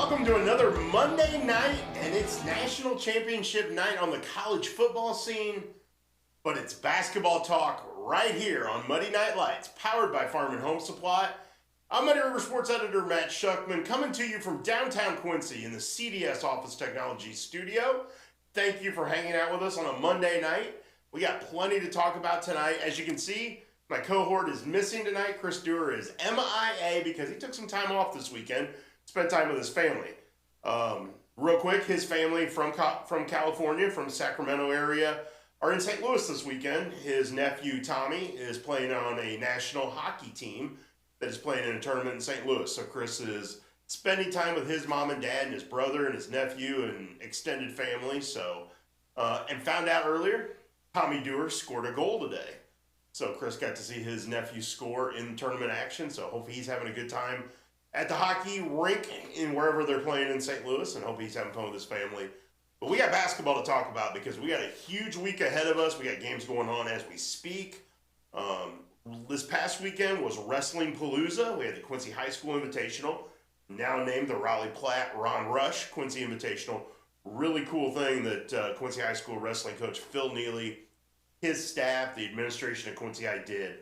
Welcome to another Monday night, and it's national championship night on the college football scene, but it's basketball talk right here on Muddy Night Lights, powered by Farm and Home Supply. I'm Muddy River Sports Editor Matt Shuckman, coming to you from downtown Quincy in the CDS Office Technology Studio. Thank you for hanging out with us on a Monday night. We got plenty to talk about tonight. As you can see, my cohort is missing tonight. Chris Dewar is MIA because he took some time off this weekend, spent time with his family. Real quick, his family from California, from the Sacramento area, are in St. Louis this weekend. His nephew, Tommy, is playing on a national hockey team that is playing in a tournament in St. Louis. So Chris is spending time with his mom and dad and his brother and his nephew and extended family. So, and found out earlier, Tommy Dewar scored a goal today. So Chris got to see his nephew score in tournament action. So hopefully he's having a good time at the hockey rink in wherever they're playing in St. Louis, and hope he's having fun with his family. But we got basketball to talk about because we got a huge week ahead of us. We got games going on as we speak. This past weekend was Wrestling Palooza. We had the Quincy High School Invitational, now named the Raleigh Platte Ron Rush Quincy Invitational. Really cool thing that Quincy High School wrestling coach Phil Neely, his staff, the administration of Quincy High did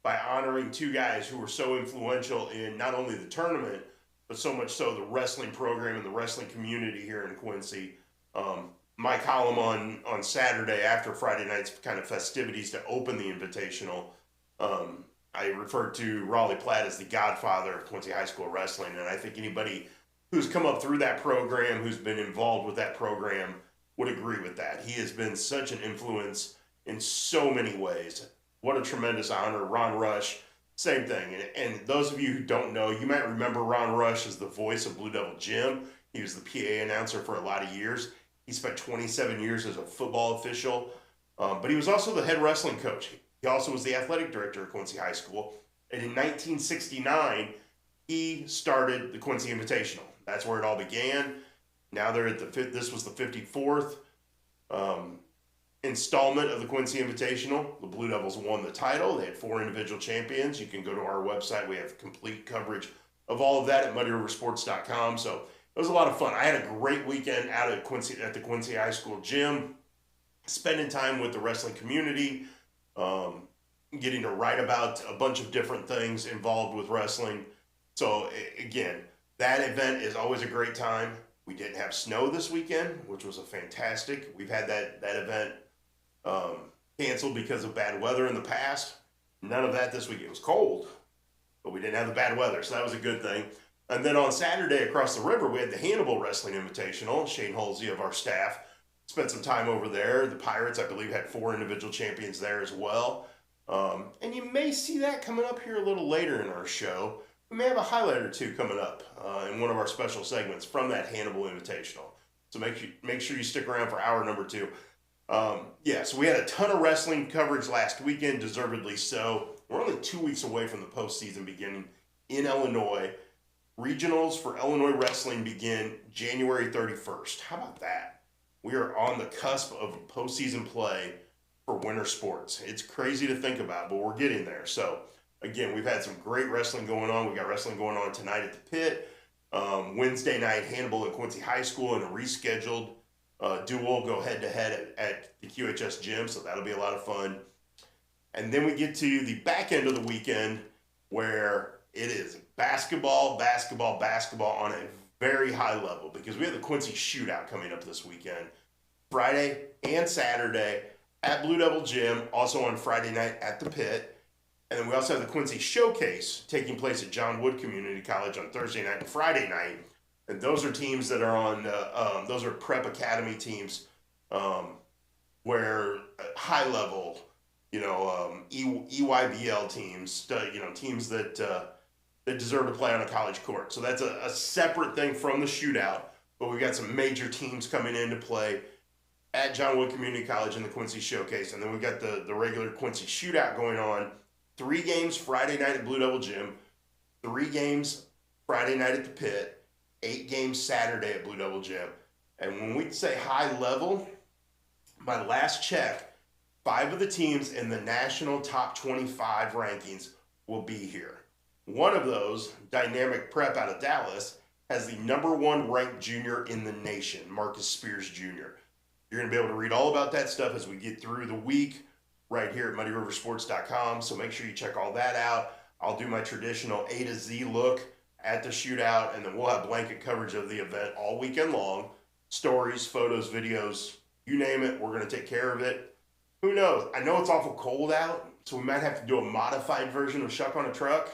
by honoring two guys who were so influential in not only the tournament, but so much so the wrestling program and the wrestling community here in Quincy. My column on Saturday after Friday night's kind of festivities to open the Invitational, I referred to Raleigh Platte as the godfather of Quincy High School wrestling, and I think anybody who's come up through that program, who's been involved with that program, would agree with that. He has been such an influence in so many ways. What a tremendous honor. Ron Rush, same thing. And those of you who don't know, you might remember Ron Rush as the voice of Blue Devil Jim. He was the PA announcer for a lot of years. He spent 27 years as a football official, but he was also the head wrestling coach. He also was the athletic director at Quincy High School. And in 1969, he started the Quincy Invitational. That's where it all began. Now they're at this was the 54th installment of the Quincy Invitational. The Blue Devils won the title. They had 4 individual champions. You can go to our website. We have complete coverage of all of that at muddyriversports.com. So it was a lot of fun. I had a great weekend out at the Quincy High School gym, spending time with the wrestling community, getting to write about a bunch of different things involved with wrestling. So again, that event is always a great time. We didn't have snow this weekend, which was a fantastic. We've had that event canceled because of bad weather in the past. None of that this week. It was cold, but we didn't have the bad weather, so that was a good thing. And then on Saturday across the river, we had the Hannibal Wrestling Invitational. Shane Halsey of our staff spent some time over there. The Pirates, I believe, had 4 individual champions there as well. And you may see that coming up here a little later in our show. We may have a highlight or two coming up in one of our special segments from that Hannibal Invitational. So make sure you stick around for hour number 2. So we had a ton of wrestling coverage last weekend, deservedly so. We're only 2 weeks away from the postseason beginning in Illinois. Regionals for Illinois wrestling begin January 31st. How about that? We are on the cusp of postseason play for winter sports. It's crazy to think about, but we're getting there. So again, we've had some great wrestling going on. We got wrestling going on tonight at the Pit. Wednesday night, Hannibal and Quincy High School in a rescheduled duel go head-to-head at the QHS gym, so that'll be a lot of fun. And then we get to the back end of the weekend where it is basketball on a very high level because we have the Quincy Shootout coming up this weekend, Friday and Saturday at Blue Devil Gym, also on Friday night at the Pit. And then we also have the Quincy Showcase taking place at John Wood Community College on Thursday night and Friday night. And those are teams that are on, those are prep academy teams where high level, EYBL teams, teams that deserve to play on a college court. So that's a separate thing from the shootout, but we've got some major teams coming in to play at John Wood Community College in the Quincy Showcase. And then we've got the regular Quincy Shootout going on. 3 games Friday night at Blue Devil Gym, 3 games Friday night at the Pit, 8 games Saturday at Blue Devil Gym. And when we say high level, my last check, 5 of the teams in the national top 25 rankings will be here. One of those, Dynamic Prep out of Dallas, has the #1 ranked junior in the nation, Marcus Spears Jr. You're going to be able to read all about that stuff as we get through the week right here at muddyriversports.com. So make sure you check all that out. I'll do my traditional A to Z look at the shootout, and then we'll have blanket coverage of the event all weekend long. Stories, photos, videos, you name it, we're going to take care of it. Who knows? I know it's awful cold out, so we might have to do a modified version of Shuck on a Truck,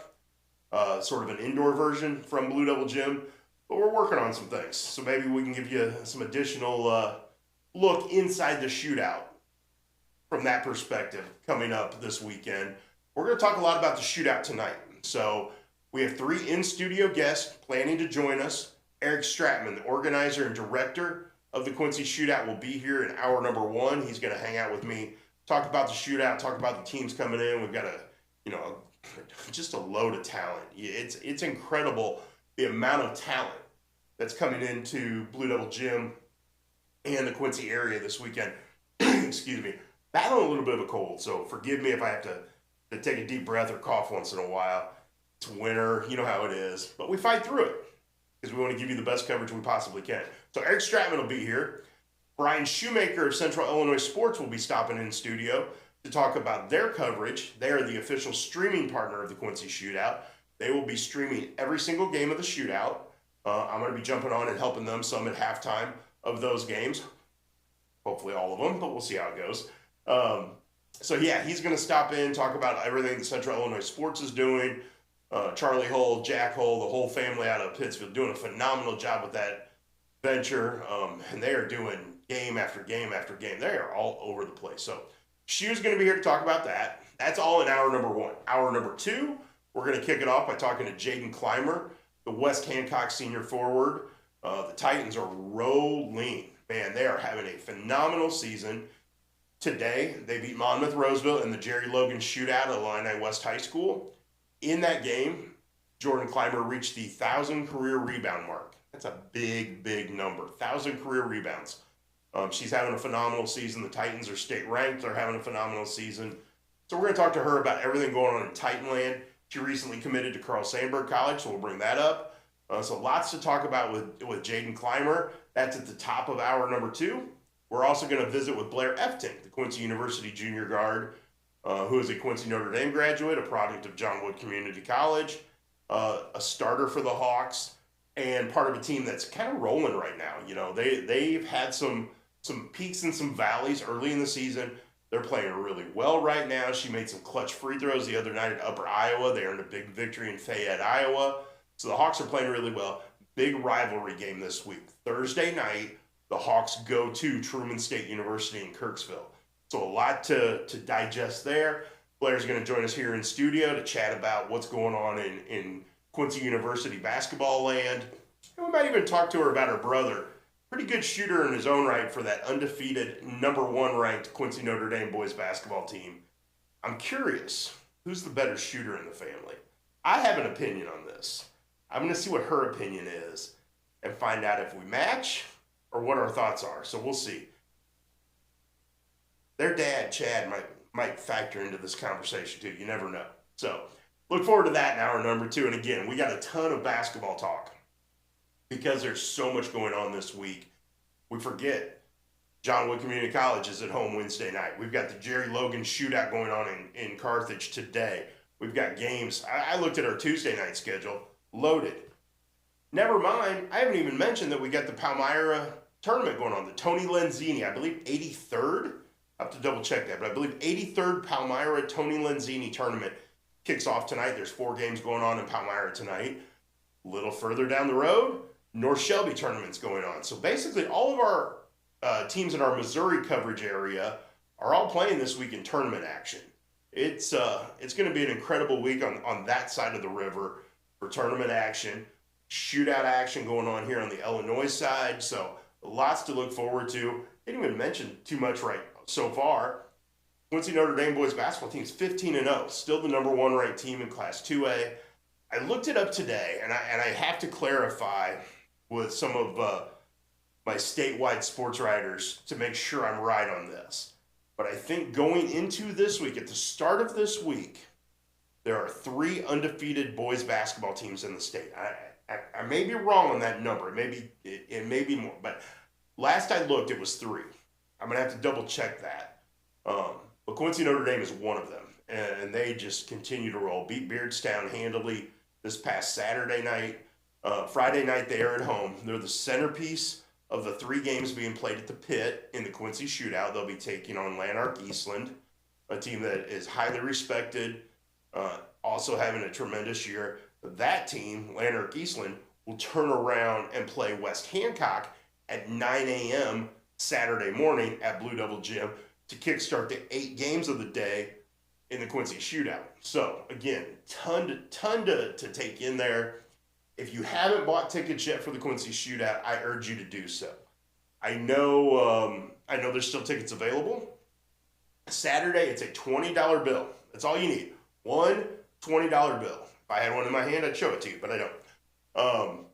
sort of an indoor version from Blue Devil Gym, but we're working on some things. So maybe we can give you some additional look inside the shootout from that perspective coming up this weekend. We're going to talk a lot about the shootout tonight. So we have 3 in-studio guests planning to join us. Eric Stratman, the organizer and director of the Quincy Shootout, will be here in hour number 1. He's going to hang out with me, talk about the shootout, talk about the teams coming in. We've got just a load of talent. It's incredible the amount of talent that's coming into Blue Devil Gym and the Quincy area this weekend. Excuse me. Battling a little bit of a cold, so forgive me if I have to take a deep breath or cough once in a while. It's winter, you know how it is. But we fight through it because we want to give you the best coverage we possibly can. So Eric Stratman will be here. Brian Shoemaker of Central Illinois Sports will be stopping in studio to talk about their coverage. They are the official streaming partner of the Quincy Shootout. They will be streaming every single game of the shootout. I'm going to be jumping on and helping them some at halftime of those games. Hopefully all of them, but we'll see how it goes. So yeah, he's going to stop in, talk about everything that Central Illinois Sports is doing. Charlie Hull, Jack Hull, the whole family out of Pittsfield doing a phenomenal job with that venture. And they are doing game after game after game. They are all over the place. So Shu's going to be here to talk about that. That's all in hour number 1. Hour number 2, we're going to kick it off by talking to Jaden Clymer, the West Hancock senior forward. The Titans are rolling. Man, they are having a phenomenal season. Today, they beat Monmouth Roseville in the Jerry Logan Shootout at Illini West High School. In that game, Jordan Clymer reached the 1,000 career rebound mark. That's a big, big number. 1,000 career rebounds. She's having a phenomenal season. The Titans are state ranked. They're having a phenomenal season. So we're going to talk to her about everything going on in Titanland. She recently committed to Carl Sandburg College, so we'll bring that up. So lots to talk about with Jaden Clymer. That's at the top of hour number 2. We're also going to visit with Blair Efting, the Quincy University junior guard, who is a Quincy Notre Dame graduate, a product of John Wood Community College, a starter for the Hawks, and part of a team that's kind of rolling right now. You know, they've had some peaks and some valleys early in the season. They're playing really well right now. She made some clutch free throws the other night at Upper Iowa. They earned a big victory in Fayette, Iowa. So the Hawks are playing really well. Big rivalry game this week. Thursday night, the Hawks go to Truman State University in Kirksville. So a lot to digest there. Blair's going to join us here in studio to chat about what's going on in Quincy University basketball land. And we might even talk to her about her brother. Pretty good shooter in his own right for that undefeated #1 ranked Quincy Notre Dame boys basketball team. I'm curious, who's the better shooter in the family? I have an opinion on this. I'm going to see what her opinion is and find out if we match or what our thoughts are. So we'll see. Their dad, Chad, might factor into this conversation too. You never know. So look forward to that in hour number 2. And again, we got a ton of basketball talk because there's so much going on this week. We forget John Wood Community College is at home Wednesday night. We've got the Jerry Logan Shootout going on in Carthage today. We've got games. I looked at our Tuesday night schedule. Loaded. Never mind, I haven't even mentioned that we got the Palmyra tournament going on. The Tony Lenzini, I believe 83rd. I have to double check that, but I believe 83rd Palmyra Tony Lenzini tournament kicks off tonight. There's 4 games going on in Palmyra tonight. A little further down the road, North Shelby tournament's going on. So basically all of our teams in our Missouri coverage area are all playing this week in tournament action. It's going to be an incredible week on that side of the river for tournament action. Shootout action going on here on the Illinois side. So lots to look forward to. Didn't even mention too much right so far. Quincy Notre Dame boys basketball team is 15-0, still the #1 ranked team in Class 2A. I looked it up today, and I have to clarify with some of my statewide sports writers to make sure I'm right on this. But I think going into this week, at the start of this week, there are 3 undefeated boys basketball teams in the state. I may be wrong on that number. It may be more, but last I looked, it was 3. I'm going to have to double check that. But Quincy Notre Dame is one of them, and they just continue to roll. Beat Beardstown handily this past Saturday night. Friday night, they are at home. They're the centerpiece of the 3 games being played at the Pit in the Quincy Shootout. They'll be taking on Lanark Eastland, a team that is highly respected, also having a tremendous year. That team, Lanark Eastland, will turn around and play West Hancock at 9 a.m. Saturday morning at Blue Devil Gym to kickstart the 8 games of the day in the Quincy Shootout. So, again, ton to take in there. If you haven't bought tickets yet for the Quincy Shootout, I urge you to do so. I know there's still tickets available. Saturday, it's a $20 bill. That's all you need. One $20 bill. If I had one in my hand, I'd show it to you, but I don't.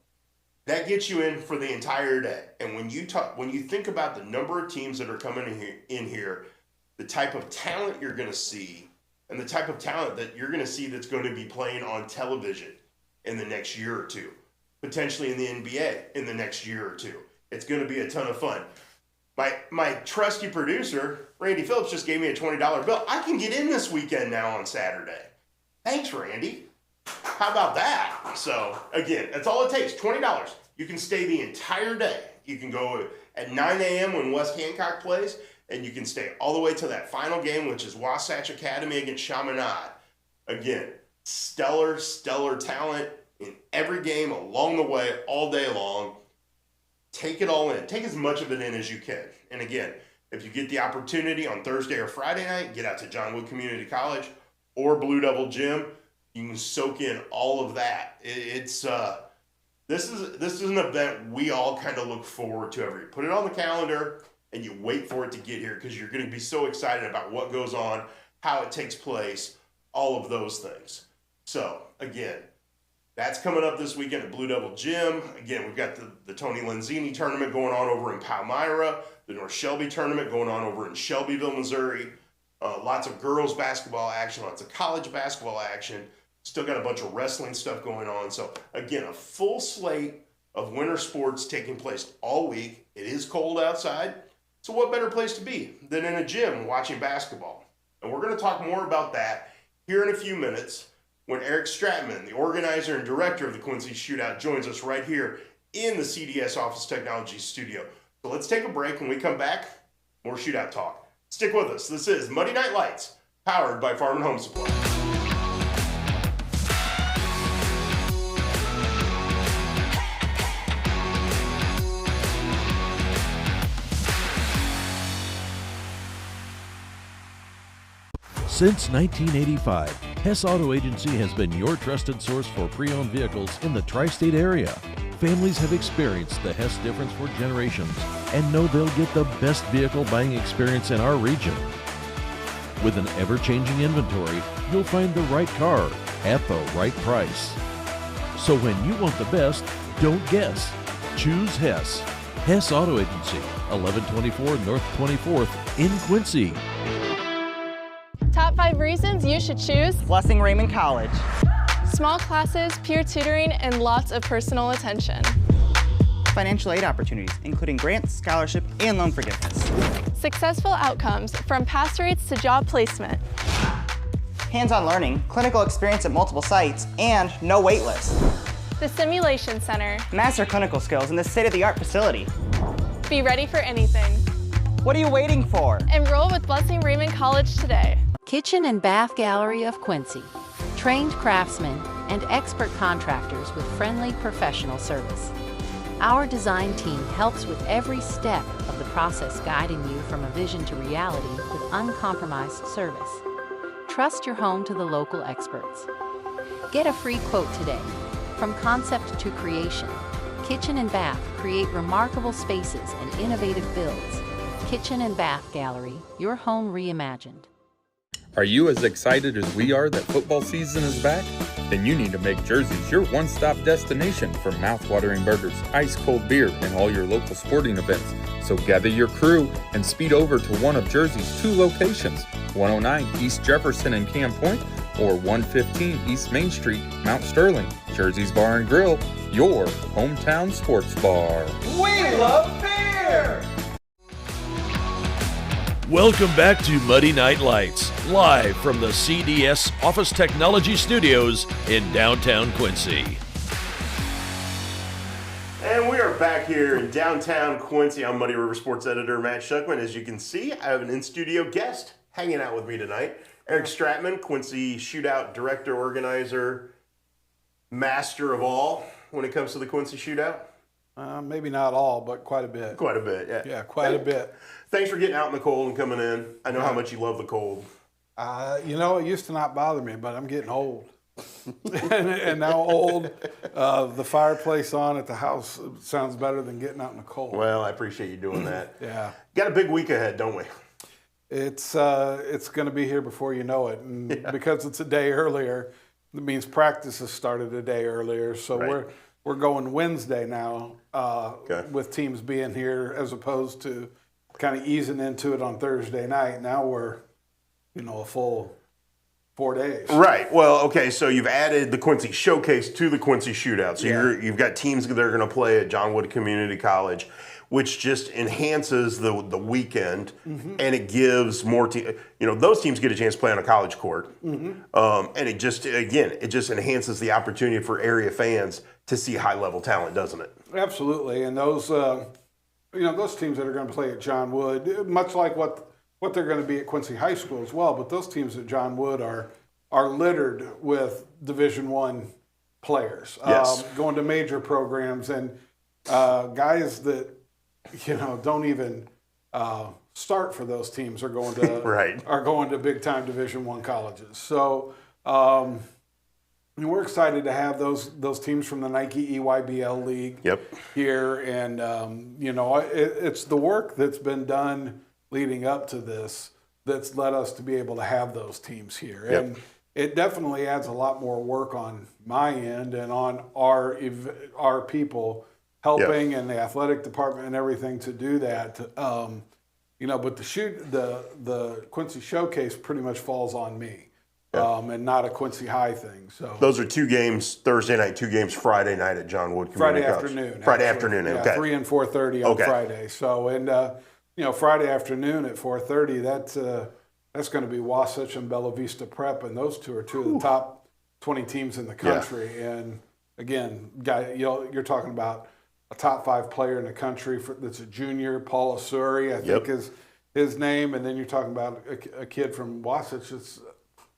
That gets you in for the entire day. And when you think about the number of teams that are coming in here, the type of talent you're going to see, and the type of talent that you're going to see that's going to be playing on television in the next year or two, potentially in the NBA in the next year or two, it's going to be a ton of fun. My trusty producer, Randy Phillips, just gave me a $20 bill. I can get in this weekend now on Saturday. Thanks, Randy. How about that? So, again, that's all it takes, $20. You can stay the entire day. You can go at 9 a.m. when West Hancock plays, and you can stay all the way to that final game, which is Wasatch Academy against Chaminade. Again, stellar talent in every game along the way, all day long. Take it all in. Take as much of it in as you can. And again, if you get the opportunity on Thursday or Friday night, get out to John Wood Community College or Blue Devil Gym. You can soak in all of that. This is an event we all kind of look forward to every year. Put it on the calendar and you wait for it to get here because you're going to be so excited about what goes on, how it takes place, all of those things. So again, that's coming up this weekend at Blue Devil Gym. Again, we've got the Tony Lenzini tournament going on over in Palmyra, the North Shelby tournament going on over in Shelbyville, Missouri. Lots of girls basketball action, lots of college basketball action. Still got a bunch of wrestling stuff going on. So again, a full slate of winter sports taking place all week. It is cold outside. So what better place to be than in a gym watching basketball? And we're going to talk more about that here in a few minutes when Eric Stratman, the organizer and director of the Quincy Shootout, joins us right here in the CDS Office Technology studio. So let's take a break. When we come back, more Shootout talk. Stick with us. This is Muddy Night Lights, powered by Farm and Home Supply. Since 1985, Hess Auto Agency has been your trusted source for pre-owned vehicles in the tri-state area. Families have experienced the Hess difference for generations and know they'll get the best vehicle buying experience in our region. With an ever-changing inventory, you'll find the right car at the right price. So when you want the best, don't guess. Choose Hess. Hess Auto Agency, 1124 North 24th in Quincy. Top 5 reasons you should choose Blessing Raymond College. small classes, peer tutoring, and lots of personal attention. Financial aid opportunities, including grants, scholarship, and loan forgiveness. Successful outcomes from pass rates to job placement. Hands-on learning, clinical experience at multiple sites, and no wait list. The Simulation Center. Master clinical skills in this state-of-the-art facility. Be ready for anything. What are you waiting for? Enroll with Blessing Raymond College today. Kitchen and Bath Gallery of Quincy. Trained craftsmen and expert contractors with friendly professional service. Our design team helps with every step of the process, guiding you from a vision to reality with uncompromised service. Trust your home to the local experts. Get a free quote today. From concept to creation, Kitchen and Bath create remarkable spaces and innovative builds. Kitchen and Bath Gallery, your home reimagined. Are you as excited as we are that football season is back? Then you need to make Jersey's your one-stop destination for mouth-watering burgers, ice-cold beer, and all your local sporting events. So gather your crew and speed over to one of Jersey's 2 locations, 109 East Jefferson in Camp Point or 115 East Main Street, Mount Sterling. Jersey's Bar and Grill, your hometown sports bar. We love beer! Welcome back to Muddy Night Lights, live from the CDS Office Technology Studios in downtown Quincy. And we are back here in downtown Quincy. I'm Muddy River Sports Editor Matt Shuckman. As you can see, I have an in-studio guest hanging out with me tonight. Eric Stratman, Quincy Shootout Director, Organizer, Master of all when it comes to the Quincy Shootout. Maybe not all, but quite a bit. Quite a bit, yeah. Yeah, quite a bit. Thanks for getting out in the cold and coming in. I know how much you love the cold. It used to not bother me, but I'm getting old. and now old, the fireplace on at the house sounds better than getting out in the cold. Well, I appreciate you doing that. Yeah. Got a big week ahead, don't we? It's going to be here before you know it. And because it's a day earlier, it means practice has started a day earlier. So Right. we're going Wednesday now Okay. with teams being here as opposed to kind of easing into it on Thursday night. Now we're, a full 4 days. Right. Well, okay, so you've added the Quincy Showcase to the Quincy Shootout. So you've got teams that are going to play at John Wood Community College, which just enhances the weekend, and it gives more those teams get a chance to play on a college court. And it just enhances the opportunity for area fans to see high-level talent, doesn't it? Absolutely. And those those teams that are going to play at John Wood, much like what they're going to be at Quincy High School as well, but those teams at John Wood are littered with Division I players, Yes. going to major programs, and guys that don't even start for those teams are going to Right. are going to big time Division I colleges. So we're excited to have those teams from the Nike EYBL League here, and it's the work that's been done leading up to this that's led us to be able to have those teams here. And it definitely adds a lot more work on my end and on our people helping and the athletic department and everything to do that. But the Quincy Showcase pretty much falls on me, and not a Quincy High thing. So those are 2 games Thursday night, 2 games Friday night at John Wood Community Friday College. afternoon. Friday actually. afternoon, Yeah, okay. 3 and 4:30 on Friday. So Friday afternoon at 4:30. That's going to be Wasatch and Bella Vista Prep, and those two are 2 of the top 20 teams in the country. And again, you're talking about a top 5 player in the country that's a junior, Paul Asuri, I think is his name, and then you're talking about a kid from Wasatch that's,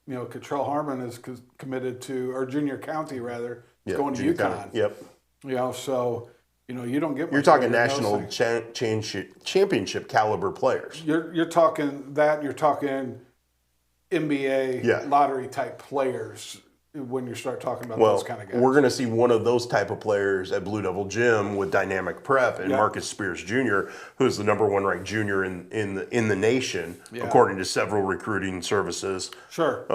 Cottrell Harmon is committed to, or Junior County rather, going to UConn. So you don't get. You're talking national championship caliber players. You're talking that. You're talking NBA lottery type players when you start talking about those kind of guys. We're going to see one of those type of players at Blue Devil Gym with Dynamic Prep and Marcus Spears Jr., who's the number 1 ranked junior in the nation, according to several recruiting services. Sure.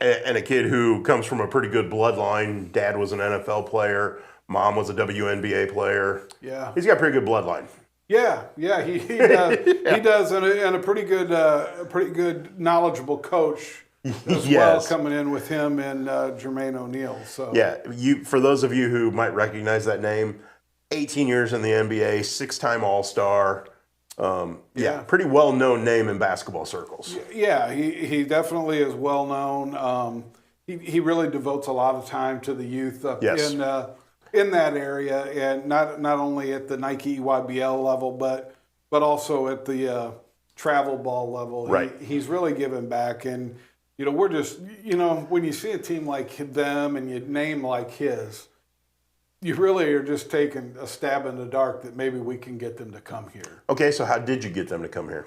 And a kid who comes from a pretty good bloodline. Dad was an NFL player. Mom was a WNBA player. Yeah. He's got a pretty good bloodline. Yeah, he does. He does, and a pretty good knowledgeable coach as well, coming in with him and Jermaine O'Neal. So for those of you who might recognize that name, 18 years in the NBA, 6-time All-Star. Pretty well-known name in basketball circles. Yeah, he definitely is well-known. He really devotes a lot of time to the youth up in that area, and not only at the Nike EYBL level, but also at the travel ball level. Right. He's really giving back, and we're just when you see a team like them and you name like his, you really are just taking a stab in the dark that maybe we can get them to come here. Okay, so how did you get them to come here?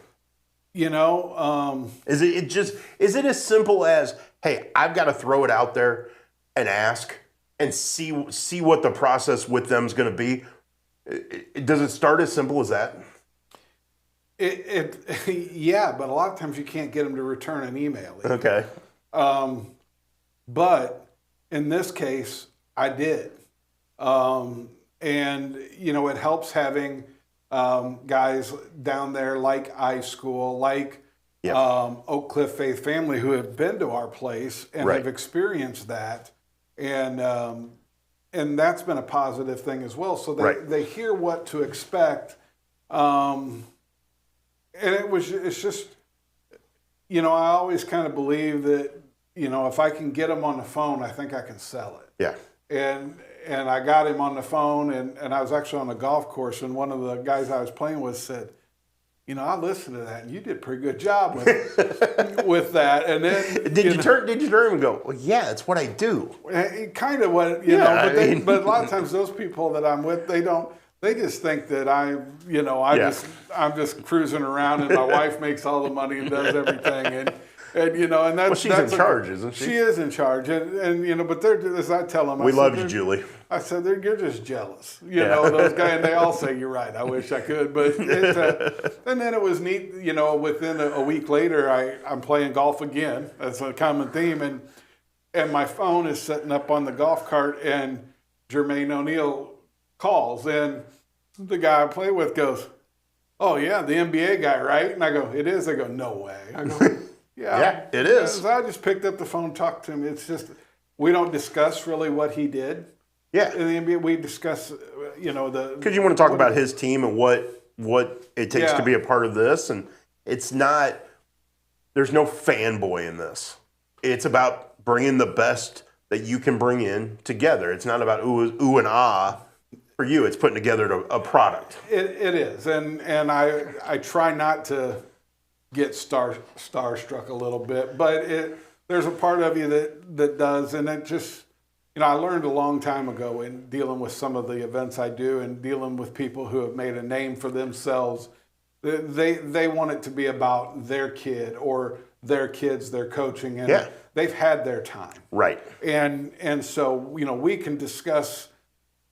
Is it as simple as, hey, I've got to throw it out there and ask and see what the process with them is going to be? Does it start as simple as that? But a lot of times you can't get them to return an email. Okay. But in this case, I did. And, it helps having guys down there like iSchool, like Oak Cliff Faith family who have been to our place and have experienced that. And that's been a positive thing as well. So they hear what to expect. And it's just, I always kind of believe that, if I can get them on the phone, I think I can sell it. Yeah. And I got him on the phone, and I was actually on a golf course, and one of the guys I was playing with said, I listened to that, and you did a pretty good job with that. And then did you turn and go, well, yeah, it's what I do. Kind of what but a lot of times those people that I'm with, they just think that I'm just cruising around, and my wife makes all the money and does everything, and that's she's in charge, isn't she? She is in charge, and but as I tell them, we love you, Julie. I said, you're just jealous, those guys, and they all say, you're right, I wish I could, but and then it was neat, within a week later, I'm playing golf again. That's a common theme, and my phone is sitting up on the golf cart, and Jermaine O'Neal calls, and the guy I play with goes, oh yeah, the NBA guy, right? And I go, it is. I go, no way. I go, yeah, it is. So I just picked up the phone, talked to him. It's just, we don't discuss really what he did. Yeah. In the NBA, we discuss, because you want to talk about his team and what it takes to be a part of this. And it's not, there's no fanboy in this. It's about bringing the best that you can bring in together. It's not about ooh and ah. For you, it's putting together a product. It is. And I try not to get starstruck a little bit, but there's a part of you that does, and it just, I learned a long time ago in dealing with some of the events I do and dealing with people who have made a name for themselves. They want it to be about their kid or their kids, their coaching, and they've had their time. Right. And so, we can discuss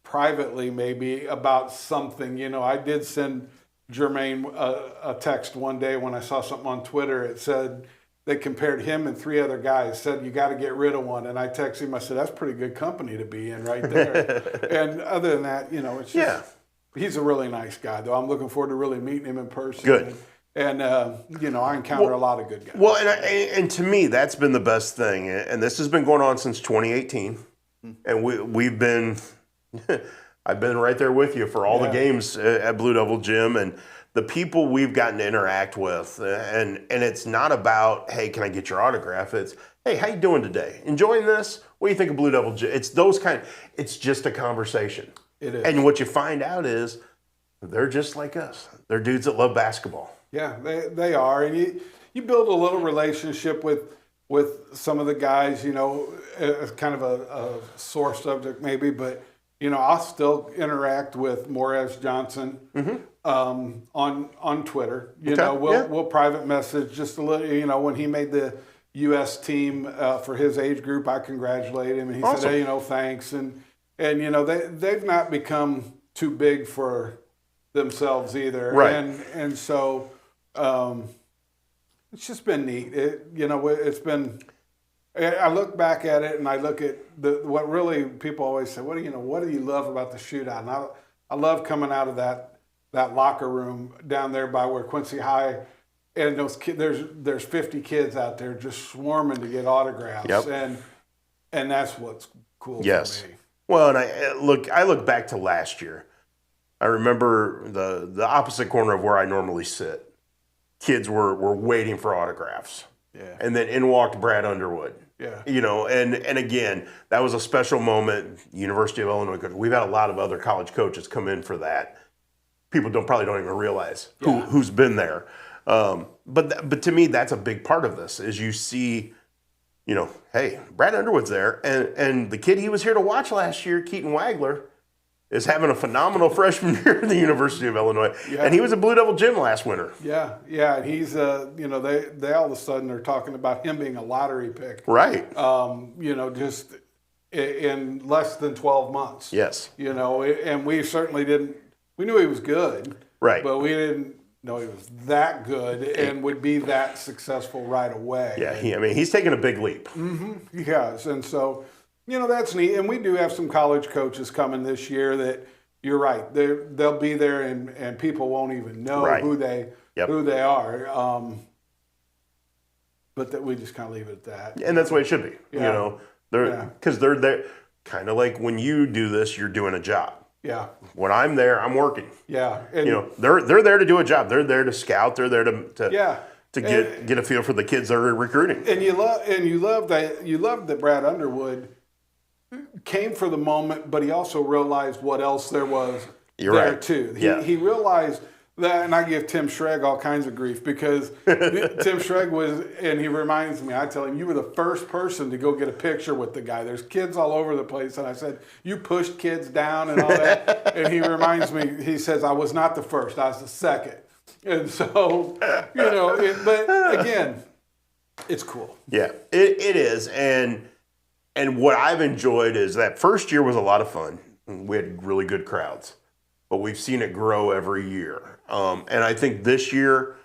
privately maybe about something. I did send Jermaine a text one day when I saw something on Twitter. It said they compared him and 3 other guys, said you got to get rid of one. And I texted him, I said, that's pretty good company to be in right there. And other than that, it's just, he's a really nice guy, though. I'm looking forward to really meeting him in person. Good. And I encounter a lot of good guys. Well, and to me, that's been the best thing. And this has been going on since 2018. And we've been... I've been right there with you for all the games at Blue Devil Gym, and the people we've gotten to interact with. And it's not about, hey, can I get your autograph? It's, hey, how you doing today? Enjoying this? What do you think of Blue Devil Gym? It's it's just a conversation. It is. And what you find out is they're just like us. They're dudes that love basketball. Yeah, they are. And you build a little relationship with some of the guys, kind of a sore subject maybe, but I'll still interact with Morez Johnson on Twitter. We'll private message just a little. When he made the U.S. team for his age group, I congratulated him, and he said, "Hey, thanks." And they've not become too big for themselves either. Right. And so it's just been neat. It's been. I look back at it and I look at what really people always say, what do you love about the shootout? And I love coming out of that locker room down there by where Quincy High, and those kids, there's 50 kids out there just swarming to get autographs. Yep. And that's what's cool for me. Well, and I look back to last year. I remember the opposite corner of where I normally sit. Kids were waiting for autographs. Yeah. And then in walked Brad Underwood. Yeah. And again, that was a special moment. University of Illinois coach. We've had a lot of other college coaches come in for that. People probably don't even realize who's been there. But to me, that's a big part of this. Is you see, hey, Brad Underwood's there, and the kid he was here to watch last year, Keaton Wagler, is having a phenomenal freshman year at the University of Illinois. Yeah. And he was at Blue Devil Gym last winter. Yeah. And he's, they all of a sudden are talking about him being a lottery pick. Right. Just in less than 12 months. Yes. And we certainly we knew he was good. Right. But we didn't know he was that good and would be that successful right away. Yeah. He's taken a big leap. Mm-hmm. He has. And so, that's neat. And we do have some college coaches coming this year that, you're right, they'll be there and people won't even know who they are. but that we just kind of leave it at that. And that's the way it should be. Yeah. You know, because they're there, kind of like when you do this, you're doing a job. Yeah. When I'm there, I'm working. Yeah. And, you know, they're there to do a job. They're there to scout. They're there to get a feel for the kids they're recruiting. And you love that Brad Underwood came for the moment, but he also realized what else there was too. He realized that, and I give Tim Schregg all kinds of grief because Tim Schregg and he reminds me, I tell him, you were the first person to go get a picture with the guy. There's kids all over the place. And I said, you pushed kids down and all that. And he reminds me, he says, I was not the first, I was the second. And so, you know, but again, it's cool. Yeah, it is. And what I've enjoyed is that first year was a lot of fun. We had really good crowds, but we've seen it grow every year. And I think this year,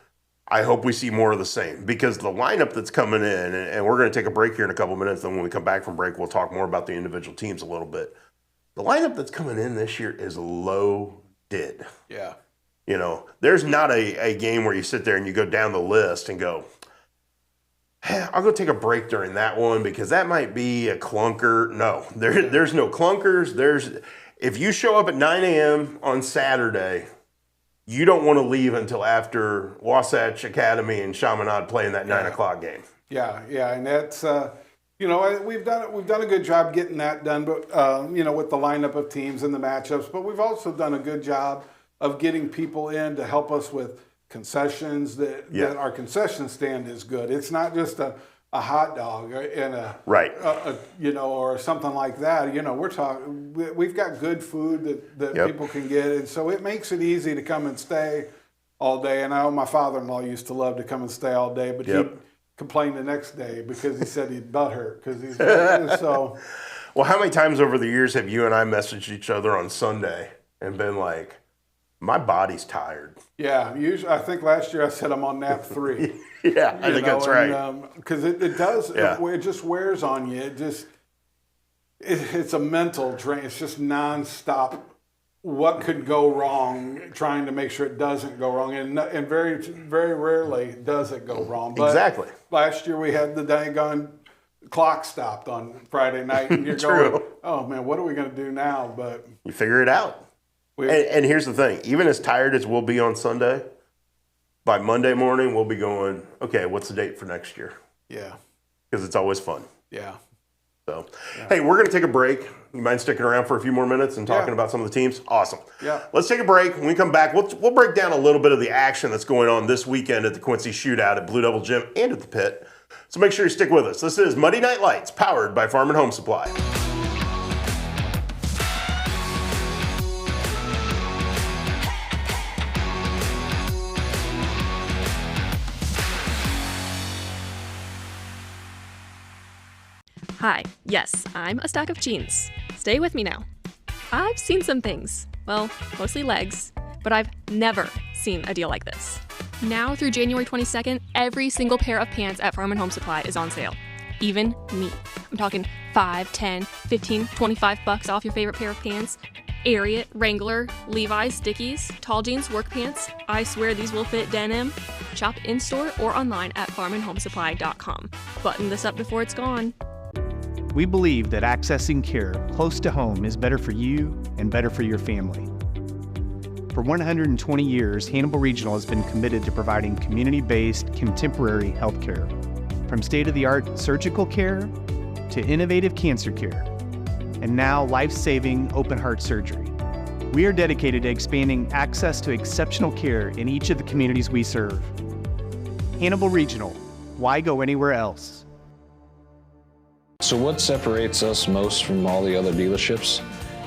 I hope we see more of the same because the lineup that's coming in, and we're going to take a break here in a couple minutes. Then when we come back from break, we'll talk more about the individual teams a little bit. The lineup that's coming in this year is loaded. Yeah. You know, there's not a game where you sit there and you go down the list and go, hey, I'll go take a break during that one because that might be a clunker. No, there's no clunkers. If you show up at 9 a.m. on Saturday, you don't want to leave until after Wasatch Academy and Chaminade playing that 9 o'clock game. Yeah, and that's you know, we've done a good job getting that done, but you know, with the lineup of teams and the matchups. But we've also done a good job of getting people in to help us with concessions. That our concession stand is good. It's not just a hot dog and you know, or something like that. You know, we've got good food that people can get, and so it makes it easy to come and stay all day. And I know my father-in-law used to love to come and stay all day, but he'd complain the next day because he said he'd butt hurt because he's so. Well, how many times over the years have you and I messaged each other on Sunday and been like, my body's tired? Yeah, usually I think last year I said I'm on nap 3. Yeah, I think that's right. Because it does, it just wears on you. It's a mental drain. It's just nonstop. What could go wrong? Trying to make sure it doesn't go wrong, and very, very rarely does it go wrong. But exactly. Last year we had the daggone clock stopped on Friday night, and you're going, "Oh man, what are we going to do now?" But you figure it out. And here's the thing: even as tired as we'll be on Sunday, by Monday morning we'll be going, "Okay, what's the date for next year?" Yeah, because it's always fun. Yeah. So, hey, we're going to take a break. You mind sticking around for a few more minutes and talking about some of the teams? Awesome. Yeah. Let's take a break. When we come back, we'll break down a little bit of the action that's going on this weekend at the Quincy Shootout at Blue Devil Gym and at the Pit. So make sure you stick with us. This is Muddy Night Lights, powered by Farm and Home Supply. Hi, yes, I'm a stack of jeans. Stay with me now. I've seen some things, well, mostly legs, but I've never seen a deal like this. Now through January 22nd, every single pair of pants at Farm and Home Supply is on sale. Even me. I'm talking 5, 10, 15, 25 bucks off your favorite pair of pants. Ariat, Wrangler, Levi's, Dickies, tall jeans, work pants. I swear these will fit denim. Shop in-store or online at farmandhomesupply.com. Button this up before it's gone. We believe that accessing care close to home is better for you and better for your family. For 120 years, Hannibal Regional has been committed to providing community-based, contemporary health care. From state-of-the-art surgical care to innovative cancer care, and now life-saving open-heart surgery. We are dedicated to expanding access to exceptional care in each of the communities we serve. Hannibal Regional, why go anywhere else? So what separates us most from all the other dealerships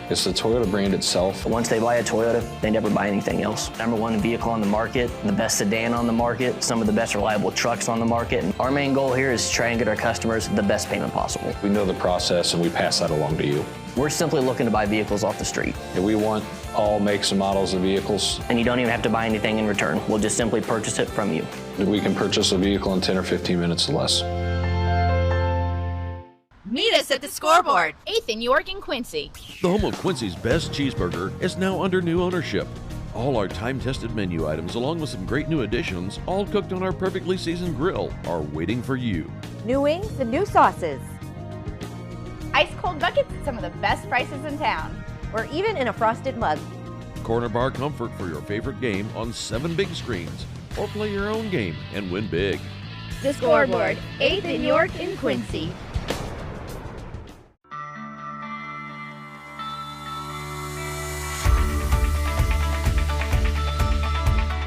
is the Toyota brand itself. Once they buy a Toyota, they never buy anything else. #1 vehicle on the market, the best sedan on the market, some of the best reliable trucks on the market. And our main goal here is to try and get our customers the best payment possible. We know the process and we pass that along to you. We're simply looking to buy vehicles off the street. And we want all makes and models of vehicles. And you don't even have to buy anything in return. We'll just simply purchase it from you. We can purchase a vehicle in 10 or 15 minutes or less. Meet us at the Scoreboard, 8th and York in Quincy. The home of Quincy's best cheeseburger is now under new ownership. All our time-tested menu items, along with some great new additions, all cooked on our perfectly seasoned grill, are waiting for you. New wings and new sauces. Ice cold buckets at some of the best prices in town. Or even in a frosted mug. Corner bar comfort for your favorite game on 7 big screens. Or play your own game and win big. The Scoreboard, 8th in York and Quincy.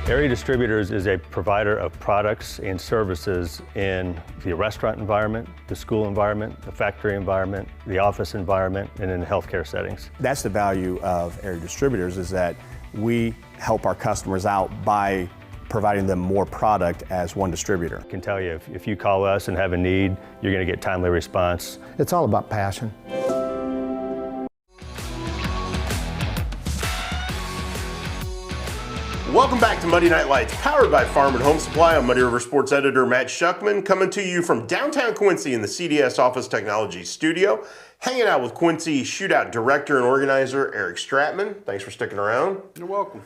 Area Distributors is a provider of products and services in the restaurant environment, the school environment, the factory environment, the office environment, and in healthcare settings. That's the value of Area Distributors, is that we help our customers out by providing them more product as one distributor. I can tell you, if you call us and have a need, you're going to get timely response. It's all about passion. Welcome back to Muddy Night Lights, powered by Farm and Home Supply. I'm Muddy River Sports Editor Matt Shuckman, coming to you from downtown Quincy in the CDS Office Technology Studio. Hanging out with Quincy Shootout Director and Organizer Eric Stratman. Thanks for sticking around. You're welcome.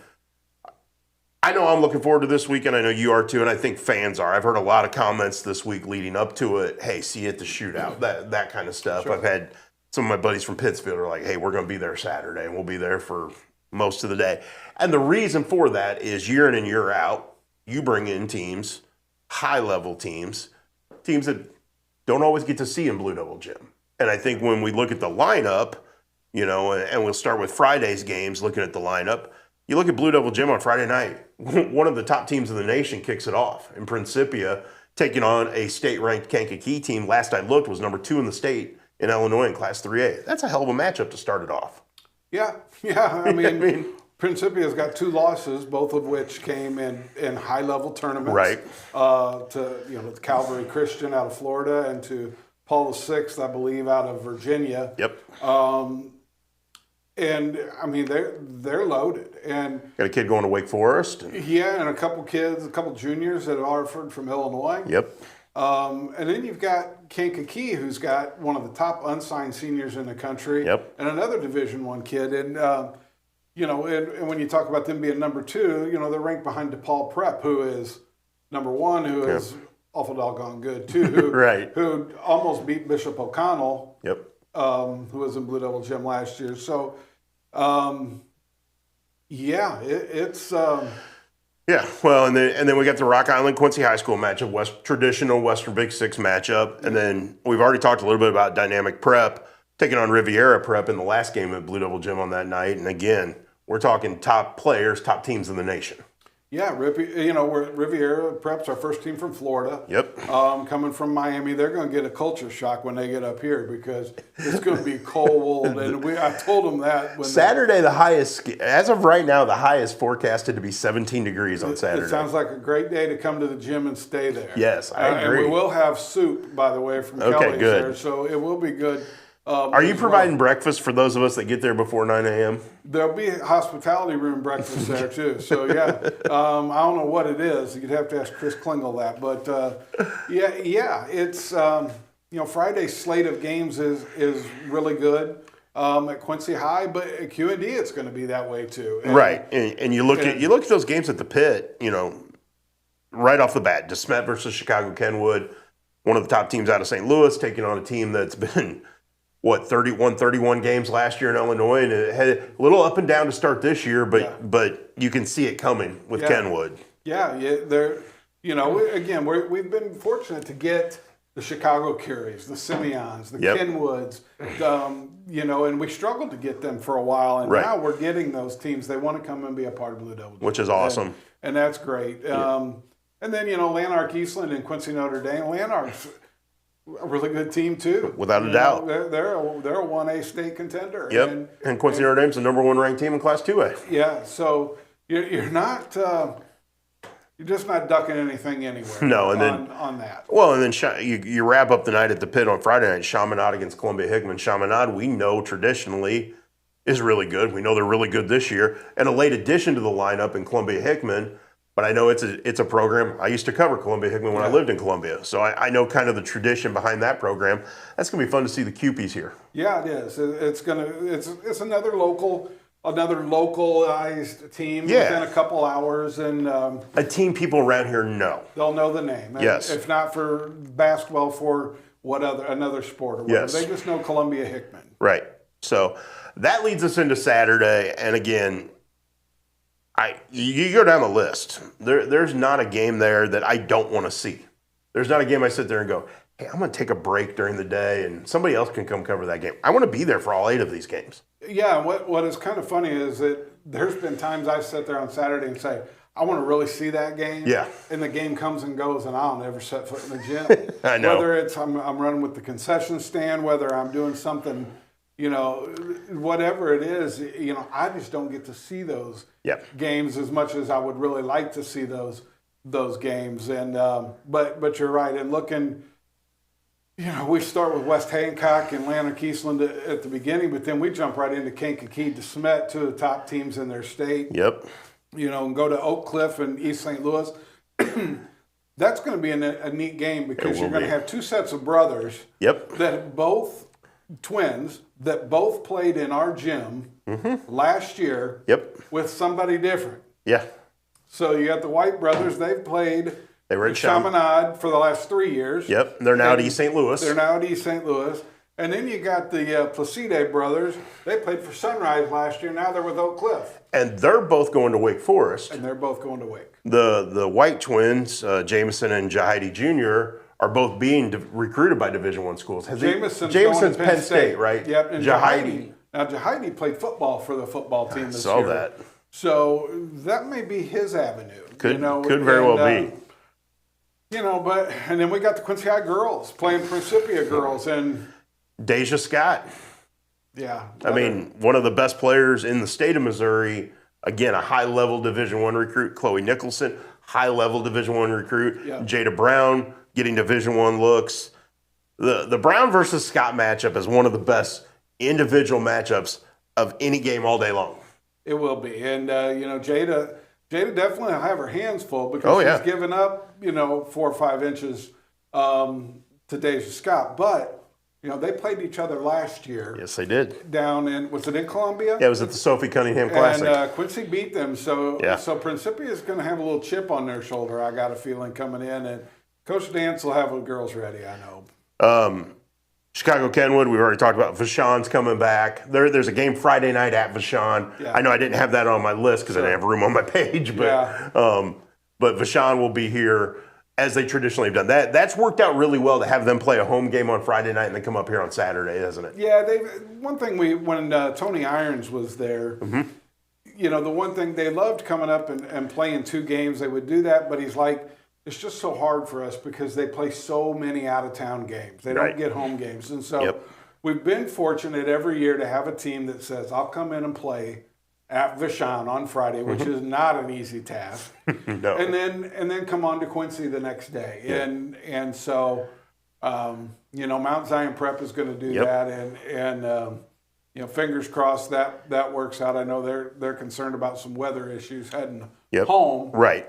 I know I'm looking forward to this weekend. I know you are too, and I think fans are. I've heard a lot of comments this week leading up to it. Hey, see you at the shootout, that kind of stuff. Sure. I've had some of my buddies from Pittsfield are like, hey, we're going to be there Saturday, and we'll be there for most of the day. And the reason for that is year in and year out, you bring in teams, high-level teams that don't always get to see in Blue Devil Gym. And I think when we look at the lineup, and we'll start with Friday's games, looking at the lineup, you look at Blue Devil Gym on Friday night, one of the top teams in the nation kicks it off. In Principia, taking on a state-ranked Kankakee team, last I looked, was number 2 in the state in Illinois in Class 3A. That's a hell of a matchup to start it off. Yeah. I mean Principia's got 2 losses, both of which came in high-level tournaments. Right. To Calvary Christian out of Florida and to Paul VI, I believe, out of Virginia. Yep. And I mean they're loaded, and got a kid going to Wake Forest. And a couple juniors at Hartford from Illinois. Yep. And then you've got Kankakee, who's got one of the top unsigned seniors in the country. Yep. And another Division I kid, and and when you talk about them being number 2, they're ranked behind DePaul Prep, who is number 1, who is awful doggone good too. Who, right. Who almost beat Bishop O'Connell. Yep. Who was in Blue Devil Gym last year. So, it's. Yeah, well, and then we got the Rock Island Quincy High School matchup, traditional Western Big Six matchup, and then we've already talked a little bit about Dynamic Prep taking on Riviera Prep in the last game at Blue Devil Gym on that night, and again, we're talking top players, top teams in the nation. Yeah, Riviera Prep's our first team from Florida. Yep. Coming from Miami, they're going to get a culture shock when they get up here because it's going to be cold. And I told them that. Saturday, the highest, as of right now, the highest forecasted to be 17 degrees on Saturday. It sounds like a great day to come to the gym and stay there. Yes, I agree. And we will have soup, by the way, from Kelly's good. there, so it will be good. Are you providing breakfast for those of us that get there before 9 a.m.? There'll be hospitality room breakfast there too. So yeah, I don't know what it is. You'd have to ask Chris Klingel that. But it's Friday's slate of games is really good at Quincy High, but at QND it's going to be that way too. Right, and you look at those games at the pit. Right off the bat, DeSmet versus Chicago Kenwood, one of the top teams out of St. Louis, taking on a team that's been 31 games last year in Illinois, and it had a little up and down to start this year, but you can see it coming with Kenwood. Yeah, they're again we've been fortunate to get the Chicago Curies, the Simeons, the Kenwoods, and we struggled to get them for a while, and now we're getting those teams. They want to come and be a part of Blue Devil, which is awesome, and that's great. And then Lanark Eastland and Quincy Notre Dame. Lanark's a really good team too, without a doubt. They're a 1A state contender. Yep, and Quincy Notre Dame's the number 1 ranked team in Class 2A. Yeah, so you're not you're just not ducking anything anywhere. No, and then on that. Well, and then you wrap up the night at the pit on Friday night. Chaminade against Columbia Hickman. Chaminade, we know traditionally is really good. We know they're really good this year, and a late addition to the lineup in Columbia Hickman. But I know it's a program. I used to cover Columbia Hickman when I lived in Columbia, so I know kind of the tradition behind that program. That's gonna be fun to see the Cupies here. Yeah, it is. It's another local another localized team within a couple hours, and a team people around here know. They'll know the name. Yes. If not for basketball, for another sport or whatever. Yes. They just know Columbia Hickman. Right. So that leads us into Saturday, and again, you go down the list. There's not a game there that I don't want to see. There's not a game I sit there and go, hey, I'm going to take a break during the day, and somebody else can come cover that game. I want to be there for all 8 of these games. Yeah, what is kind of funny is that there's been times I sit there on Saturday and say, I want to really see that game. Yeah. And the game comes and goes, and I'll never set foot in the gym. I know. Whether it's I'm running with the concession stand, whether I'm doing something, whatever it is, I just don't get to see those games as much as I would really like to see those games. And but you're right. And looking, we start with West Hancock and Lanark-Eastland at the beginning, but then we jump right into Kankakee, DeSmet, 2 of the top teams in their state. Yep. And go to Oak Cliff and East St. Louis. That's going to be a neat game because you're going to have 2 sets of brothers. Yep. That both twins that both played in our gym last year. Yep. With somebody different. Yeah. So you got the White brothers. They've played. They were at Chaminade for the last 3 years. Yep. They're now at East St. Louis. They're now at East St. Louis. And then you got the Placide brothers. They played for Sunrise last year. Now they're with Oak Cliff. And they're both going to Wake Forest. And they're both going to Wake. The White twins, Jameson and Jahidi Jr., are both being recruited by Division I schools. Jameson's Penn State, right? Yep. And Jahidi. Now, Jahidi played football for the football team this year. I saw that. So that may be his avenue. Could very well be. And then we got the Quincy High girls playing Principia girls and Deja Scott. Yeah. I mean, one of the best players in the state of Missouri. Again, a high-level Division I recruit. Chloe Nicholson, high-level Division I recruit. Yeah. Jada Brown getting Division I looks. The Brown versus Scott matchup is one of the best individual matchups of any game all day long. It will be. And, Jada definitely will have her hands full because she's given up, 4 or 5 inches to Deja Scott. But, they played each other last year. Yes, they did. Down in, was it in Columbia? Yeah, it was at the Sophie Cunningham Classic. And Quincy beat them. So Principia is going to have a little chip on their shoulder, I got a feeling, coming in. And Coach Dance will have the girls ready, I know. Chicago Kenwood, we've already talked about. Vashon's coming back. There's a game Friday night at Vashon. Yeah. I know I didn't have that on my list because I didn't have room on my page, but Vashon will be here as they traditionally have done. That's worked out really well to have them play a home game on Friday night and then come up here on Saturday, hasn't it? Yeah, one thing when Tony Irons was there, the one thing they loved coming up and playing 2 games, they would do that, but he's like, it's just so hard for us because they play so many out-of-town games. They don't get home games. And so we've been fortunate every year to have a team that says, I'll come in and play at Vashon on Friday, which is not an easy task. No. And then come on to Quincy the next day. Yeah. And so, Mount Zion Prep is going to do that. And fingers crossed that works out. I know they're concerned about some weather issues heading home. Right.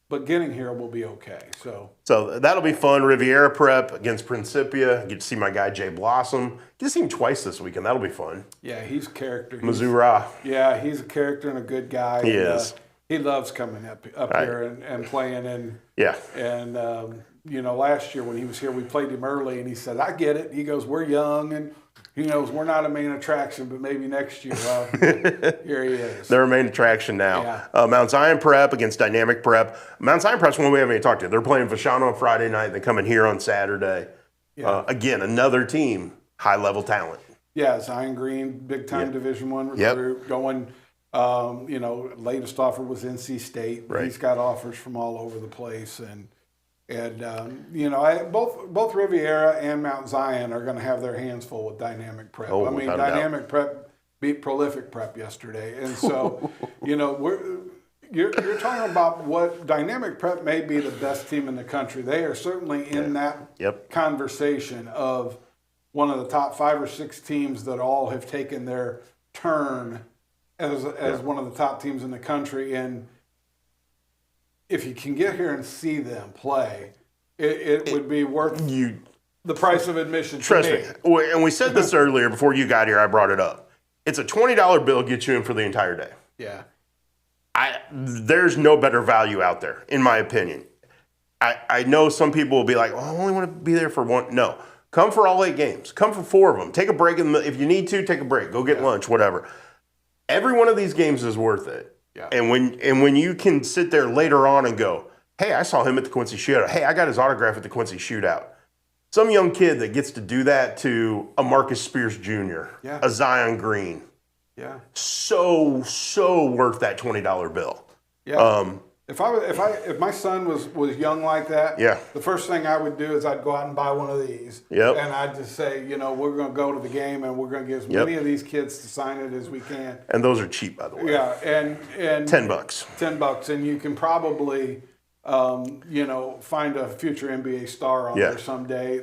But getting here will be okay. So that'll be fun. Riviera Prep against Principia. Get to see my guy Jay Blossom. Get to see him twice this weekend. That'll be fun. Yeah, he's a character. Missouri. Yeah, he's a character and a good guy. He is. He loves coming up here and playing. And last year when he was here, we played him early, and he said, "I get it." He goes, "We're young and." He knows we're not a main attraction, but maybe next year. Well, here he is. They're a main attraction now. Yeah. Mount Zion Prep against Dynamic Prep. Mount Zion Prep's one we haven't even talked to. They're playing Vashon on Friday night. They're coming here on Saturday. Yeah. Again, another team, high-level talent. Yeah, Zion Green, big-time Division I recruit, going, latest offer was NC State. Right. He's got offers from all over the place, and both Riviera and Mount Zion are going to have their hands full with Dynamic Prep. Oh, Dynamic Prep beat Prolific Prep yesterday, and so you're talking about what Dynamic Prep may be the best team in the country. They are certainly in that conversation of one of the top 5 or 6 teams that all have taken their turn as one of the top teams in the country. And if you can get here and see them play, it would be worth the price of admission. Trust me. And we said this earlier before you got here. I brought it up. It's a $20 bill gets you in for the entire day. Yeah. There's no better value out there, in my opinion. I know some people will be like, I only want to be there for one. No. Come for all 8 games. Come for 4 of them. Take a break. If you need to, take a break. Go get lunch, whatever. Every one of these games is worth it. Yeah. And when you can sit there later on and go, hey, I saw him at the Quincy Shootout. Hey, I got his autograph at the Quincy Shootout. Some young kid that gets to do that to a Marcus Spears Jr., a Zion Green. Yeah. So worth that $20 bill. Yeah. If my son was young like that, the first thing I would do is I'd go out and buy one of these. Yep. And I'd just say, we're going to go to the game and we're going to get as many of these kids to sign it as we can. And those are cheap, by the way. Yeah. And $10. $10, and you can probably find a future NBA star on there someday.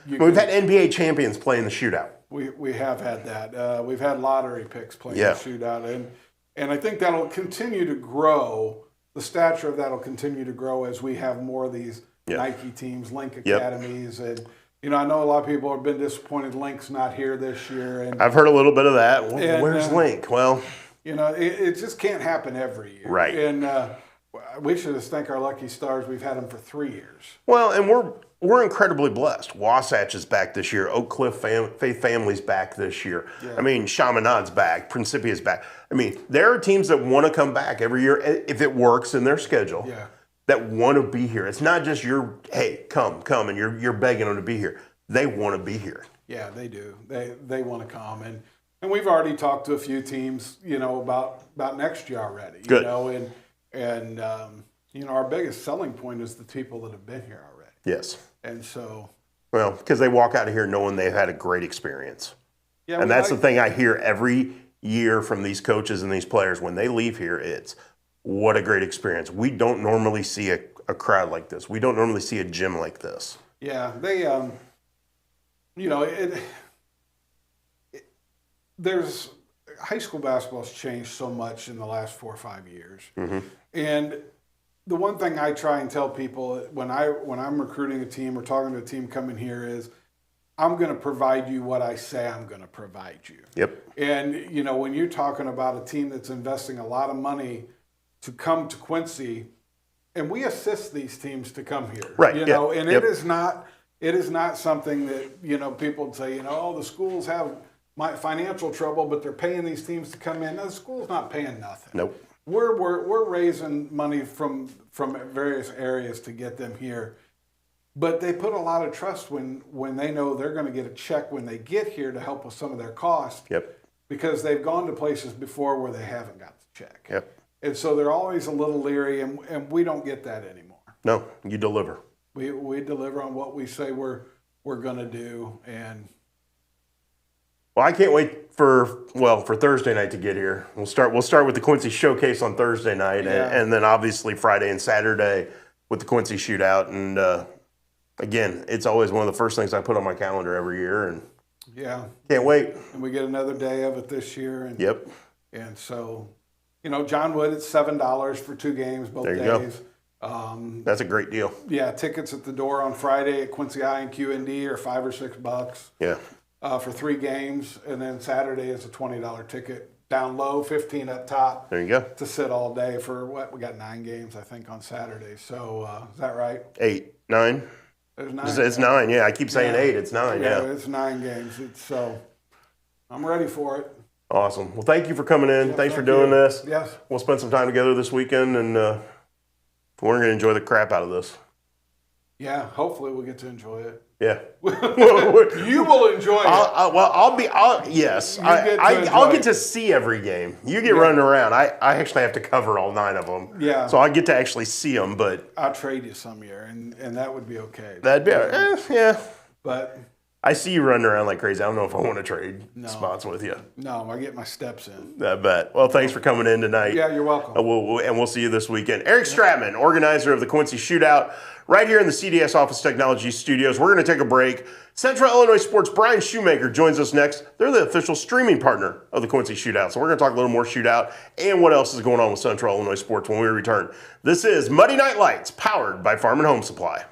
We've had NBA champions play in the shootout. We have had that. We've had lottery picks playing the shootout, and I think that'll continue to grow. The stature of that will continue to grow as we have more of these Nike teams, Link Academies, and I know a lot of people have been disappointed Link's not here this year. And I've heard a little bit of that. Where's Link? Well, it just can't happen every year, right? And we should just thank our lucky stars. We've had them for 3 years. Well, and we're incredibly blessed. Wasatch is back this year. Oak Cliff Faith Family's back this year. Yeah. I mean, Chaminade's back. Principia's back. I mean, there are teams that want to come back every year if it works in their schedule. Yeah. That want to be here. It's not just hey, come, and you're begging them to be here. They want to be here. Yeah, they do. They want to come, and we've already talked to a few teams, about next year already. Good. And our biggest selling point is the people that have been here already. Yes. And so. Well, because they walk out of here knowing they've had a great experience. Yeah. And that's the thing I hear every year from these coaches and these players. When they leave here, it's what a great experience. We don't normally see a crowd like this. We don't normally see a gym like this. Yeah. They, there's high school basketball has changed so much in the last 4 or 5 years. Mm-hmm. And the one thing I try and tell people when I'm recruiting a team or talking to a team coming here is, I'm going to provide you what I say I'm going to provide you. Yep. And, when you're talking about a team that's investing a lot of money to come to Quincy, and we assist these teams to come here. Right. And it is not something that, people say, the schools have financial trouble, but they're paying these teams to come in. No, the school's not paying nothing. Nope. We're raising money from various areas to get them here, but they put a lot of trust when they know they're going to get a check when they get here to help with some of their costs. Yep. Because they've gone to places before where they haven't got the check. Yep. And so they're always a little leery, and we don't get that anymore. No, you deliver. We deliver on what we say we're going to do, and. Well, I can't wait for Thursday night to get here. We'll start with the Quincy Showcase on Thursday night, and then obviously Friday and Saturday with the Quincy Shootout. And again, it's always one of the first things I put on my calendar every year, and can't wait. And we get another day of it this year. And, yep. And so, John Wood, it's $7 for 2 games both days. There you go. That's a great deal. Yeah, tickets at the door on Friday at Quincy High and QND are $5 or $6. Yeah. For 3 games, and then Saturday is a $20 ticket down low, 15 up top. There you go. To sit all day for we got 9 games, I think, on Saturday. So is that right? 8, 9. There's 9. It's 9. Yeah, I keep saying 8. It's 9. Yeah, it's 9 games. So I'm ready for it. Awesome. Well, thank you for coming in. Thanks for doing this. Yes. We'll spend some time together this weekend, and we're going to enjoy the crap out of this. Yeah, hopefully we'll get to enjoy it. Yeah. You will enjoy it. I'll get to see every game. You get running around. I actually have to cover all 9 of them. Yeah. So I get to actually see them, but I'll trade you some year, and that would be okay. That'd be yeah. But I see you running around like crazy. I don't know if I want to trade spots with you. No, I get my steps in. I bet. Well, thanks for coming in tonight. Yeah, you're welcome. We'll see you this weekend. Eric Stratman, organizer of the Quincy Shootout, right here in the CDS Office Technology Studios. We're going to take a break. Central Illinois Sports' Brian Shoemaker joins us next. They're the official streaming partner of the Quincy Shootout. So we're going to talk a little more shootout and what else is going on with Central Illinois Sports when we return. This is Muddy Night Lights, powered by Farm and Home Supply.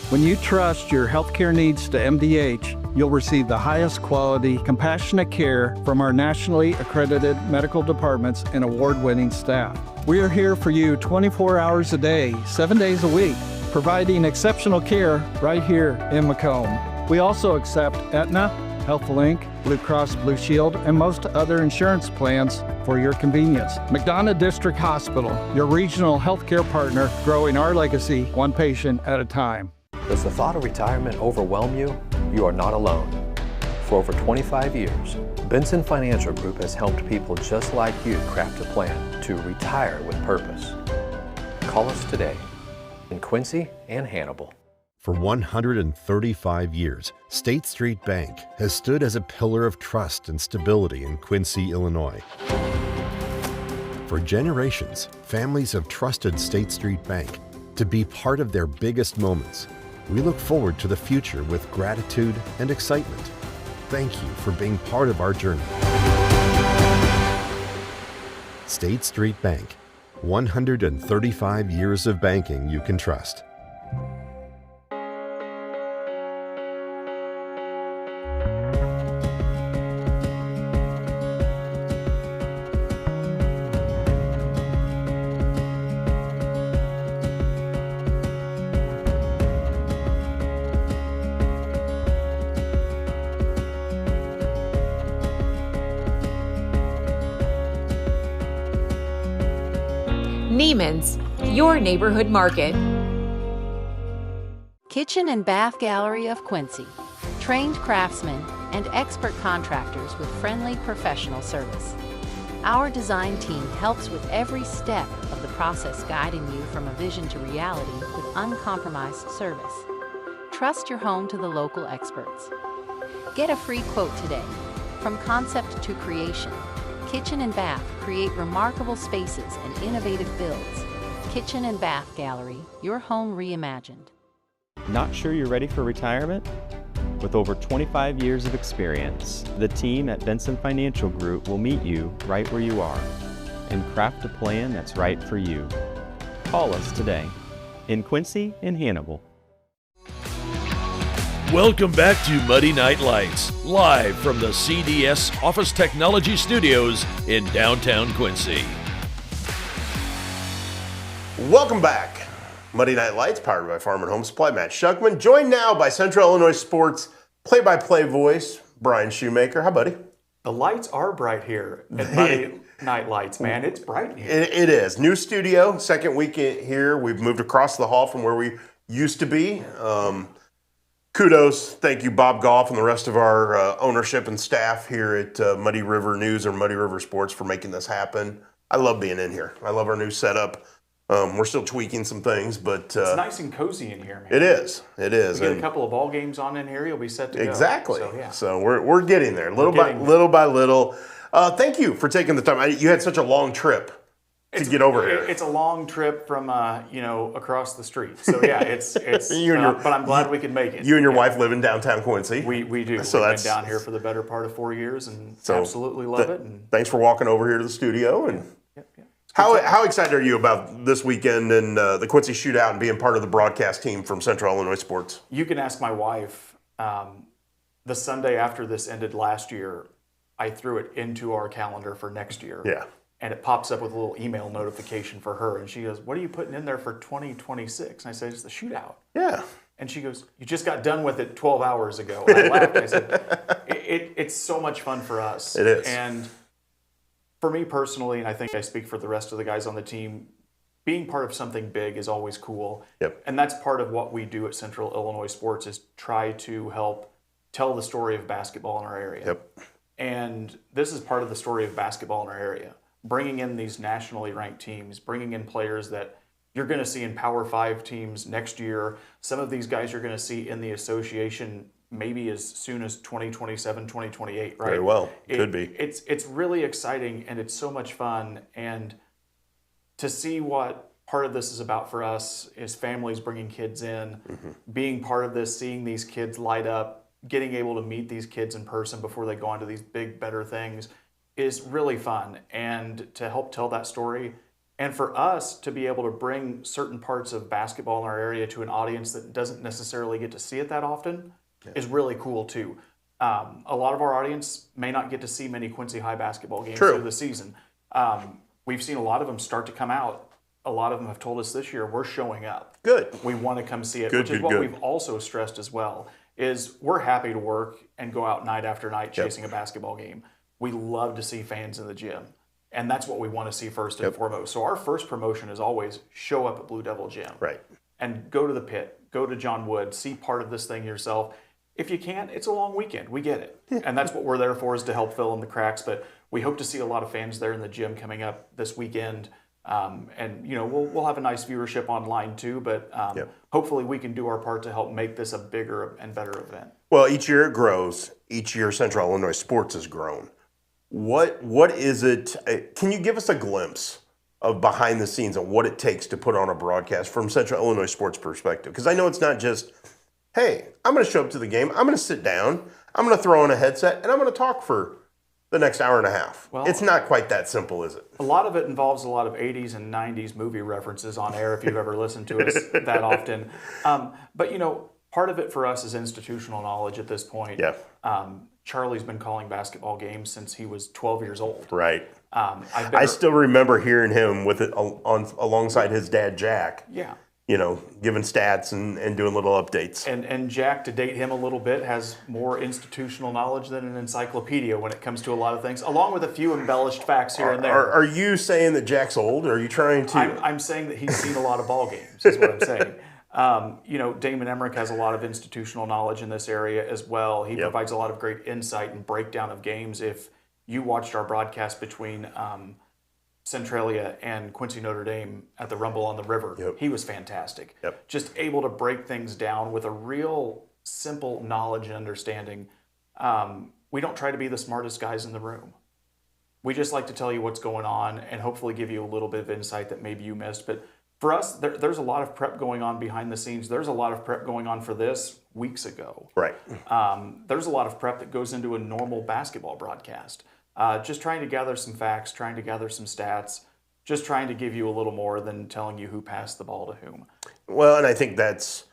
When you trust your healthcare needs to MDH, you'll receive the highest quality, compassionate care from our nationally accredited medical departments and award-winning staff. We are here for you 24 hours a day, 7 days a week, providing exceptional care right here in Macomb. We also accept Aetna, HealthLink, Blue Cross Blue Shield, and most other insurance plans for your convenience. McDonough District Hospital, your regional healthcare partner, growing our legacy one patient at a time. Does the thought of retirement overwhelm you? You are not alone. For over 25 years, Benson Financial Group has helped people just like you craft a plan to retire with purpose. Call us today in Quincy and Hannibal. For 135 years, State Street Bank has stood as a pillar of trust and stability in Quincy, Illinois. For generations, families have trusted State Street Bank to be part of their biggest moments. We look forward to the future with gratitude and excitement. Thank you for being part of our journey. State Street Bank, 135 years of banking you can trust. Neiman's, your neighborhood market. Kitchen and Bath Gallery of Quincy. Trained craftsmen and expert contractors with friendly professional service. Our design team helps with every step of the process, guiding you from a vision to reality with uncompromised service. Trust your home to the local experts. Get a free quote today. From concept to creation, Kitchen and Bath create remarkable spaces and innovative builds. Kitchen and Bath Gallery, your home reimagined. Not sure you're ready for retirement? With over 25 years of experience, the team at Benson Financial Group will meet you right where you are and craft a plan that's right for you. Call us today in Quincy and Hannibal. Welcome back to Muddy Night Lights, live from the CDS Office Technology Studios in downtown Quincy. Welcome back. Muddy Night Lights, powered by Farm and Home Supply. Matt Shuckman, joined now by Central Illinois Sports play-by-play voice, Brian Shoemaker. Hi, buddy. The lights are bright here at Muddy Night Lights, man. It's bright in here. It is. New studio, second week here. We've moved across the hall from where we used to be. Kudos. Thank you, Bob Goff, and the rest of our ownership and staff here at Muddy River News or Muddy River Sports for making this happen. I love being in here. I love our new setup. We're still tweaking some things, but... it's nice and cozy in here, man. It is. It is. We get a couple of ball games on in here, you'll be set to go. Exactly. So, yeah. So we're getting there, little by little. Thank you for taking the time. You had such a long trip to get over here. It's a long trip from across the street. So yeah, it's but I'm glad we could make it. You and your wife live in downtown Quincy. We do. So We've been down here for the better part of 4 years and absolutely love it. And thanks for walking over here to the studio. And how excited are you about this weekend and the Quincy Shootout and being part of the broadcast team from Central Illinois Sports? You can ask my wife. The Sunday after this ended last year, I threw it into our calendar for next year. Yeah. And it pops up with a little email notification for her. And she goes, "What are you putting in there for 2026? And I said, "It's the shootout." Yeah. And she goes, "You just got done with it 12 hours ago." And I laughed. I said, it's so much fun for us. It is. And for me personally, and I think I speak for the rest of the guys on the team, being part of something big is always cool. Yep. And that's part of what we do at Central Illinois Sports is try to help tell the story of basketball in our area. Yep. And this is part of the story of basketball in our area. Bringing in these nationally ranked teams, bringing in players that you're going to see in Power 5 teams next year. Some of these guys you're going to see in the association maybe as soon as 2027, 2028, right? Very well. Could be. It's really exciting and it's so much fun. And to see what part of this is about for us is families bringing kids in, being part of this, seeing these kids light up, getting able to meet these kids in person before they go on to these big, better things is really fun. And to help tell that story, And for us to be able to bring certain parts of basketball in our area to an audience that doesn't necessarily get to see it that often is really cool too. A lot of our audience may not get to see many Quincy High basketball games through the season. We've seen a lot of them start to come out. A lot of them have told us this year, we're showing up. Good. We want to come see it, which is what we've also stressed as well, is we're happy to work and go out night after night chasing a basketball game. We love to see fans in the gym. And that's what we want to see first and foremost. So our first promotion is always show up at Blue Devil Gym. Right. And go to the pit, go to John Wood, see part of this thing yourself. If you can't, it's a long weekend. We get it. And that's what we're there for, is to help fill in the cracks. But we hope to see a lot of fans there in the gym coming up this weekend. And, you know, we'll have a nice viewership online too. But hopefully we can do our part to help make this a bigger and better event. Well, each year it grows. Each year Central Illinois sports has grown. What is it? Can you give us a glimpse of behind the scenes on what it takes to put on a broadcast from Central Illinois sports perspective? Because I know it's not just, hey, I'm going to show up to the game, I'm going to sit down, I'm going to throw on a headset, and I'm going to talk for the next hour and a half. Well, it's not quite that simple, is it? A lot of it involves a lot of 80s and 90s movie references on air, if you've ever listened to us that often. But, you know, part of it for us is institutional knowledge at this point. Yeah. Charlie's been calling basketball games since he was 12 years old. Right. I still remember hearing him with it alongside his dad, Jack. Yeah. You know, giving stats and doing little updates. And Jack, to date him a little bit, has more institutional knowledge than an encyclopedia when it comes to a lot of things, along with a few embellished facts here and there. Are you saying that Jack's old, or are you trying to? I'm saying that he's seen a lot of ball games, is what I'm saying. You know, Damon Emmerich has a lot of institutional knowledge in this area as well. He provides a lot of great insight and breakdown of games. If you watched our broadcast between Centralia and Quincy Notre Dame at the Rumble on the River, he was fantastic. Just able to break things down with a real simple knowledge and understanding. We don't try to be the smartest guys in the room. We just like to tell you what's going on and hopefully give you a little bit of insight that maybe you missed. But for us, there's a lot of prep going on behind the scenes. There's a lot of prep going on for this weeks ago. Right. There's a lot of prep that goes into a normal basketball broadcast. Just trying to gather some facts, trying to gather some stats, just trying to give you a little more than telling you who passed the ball to whom. Well, and I think that's,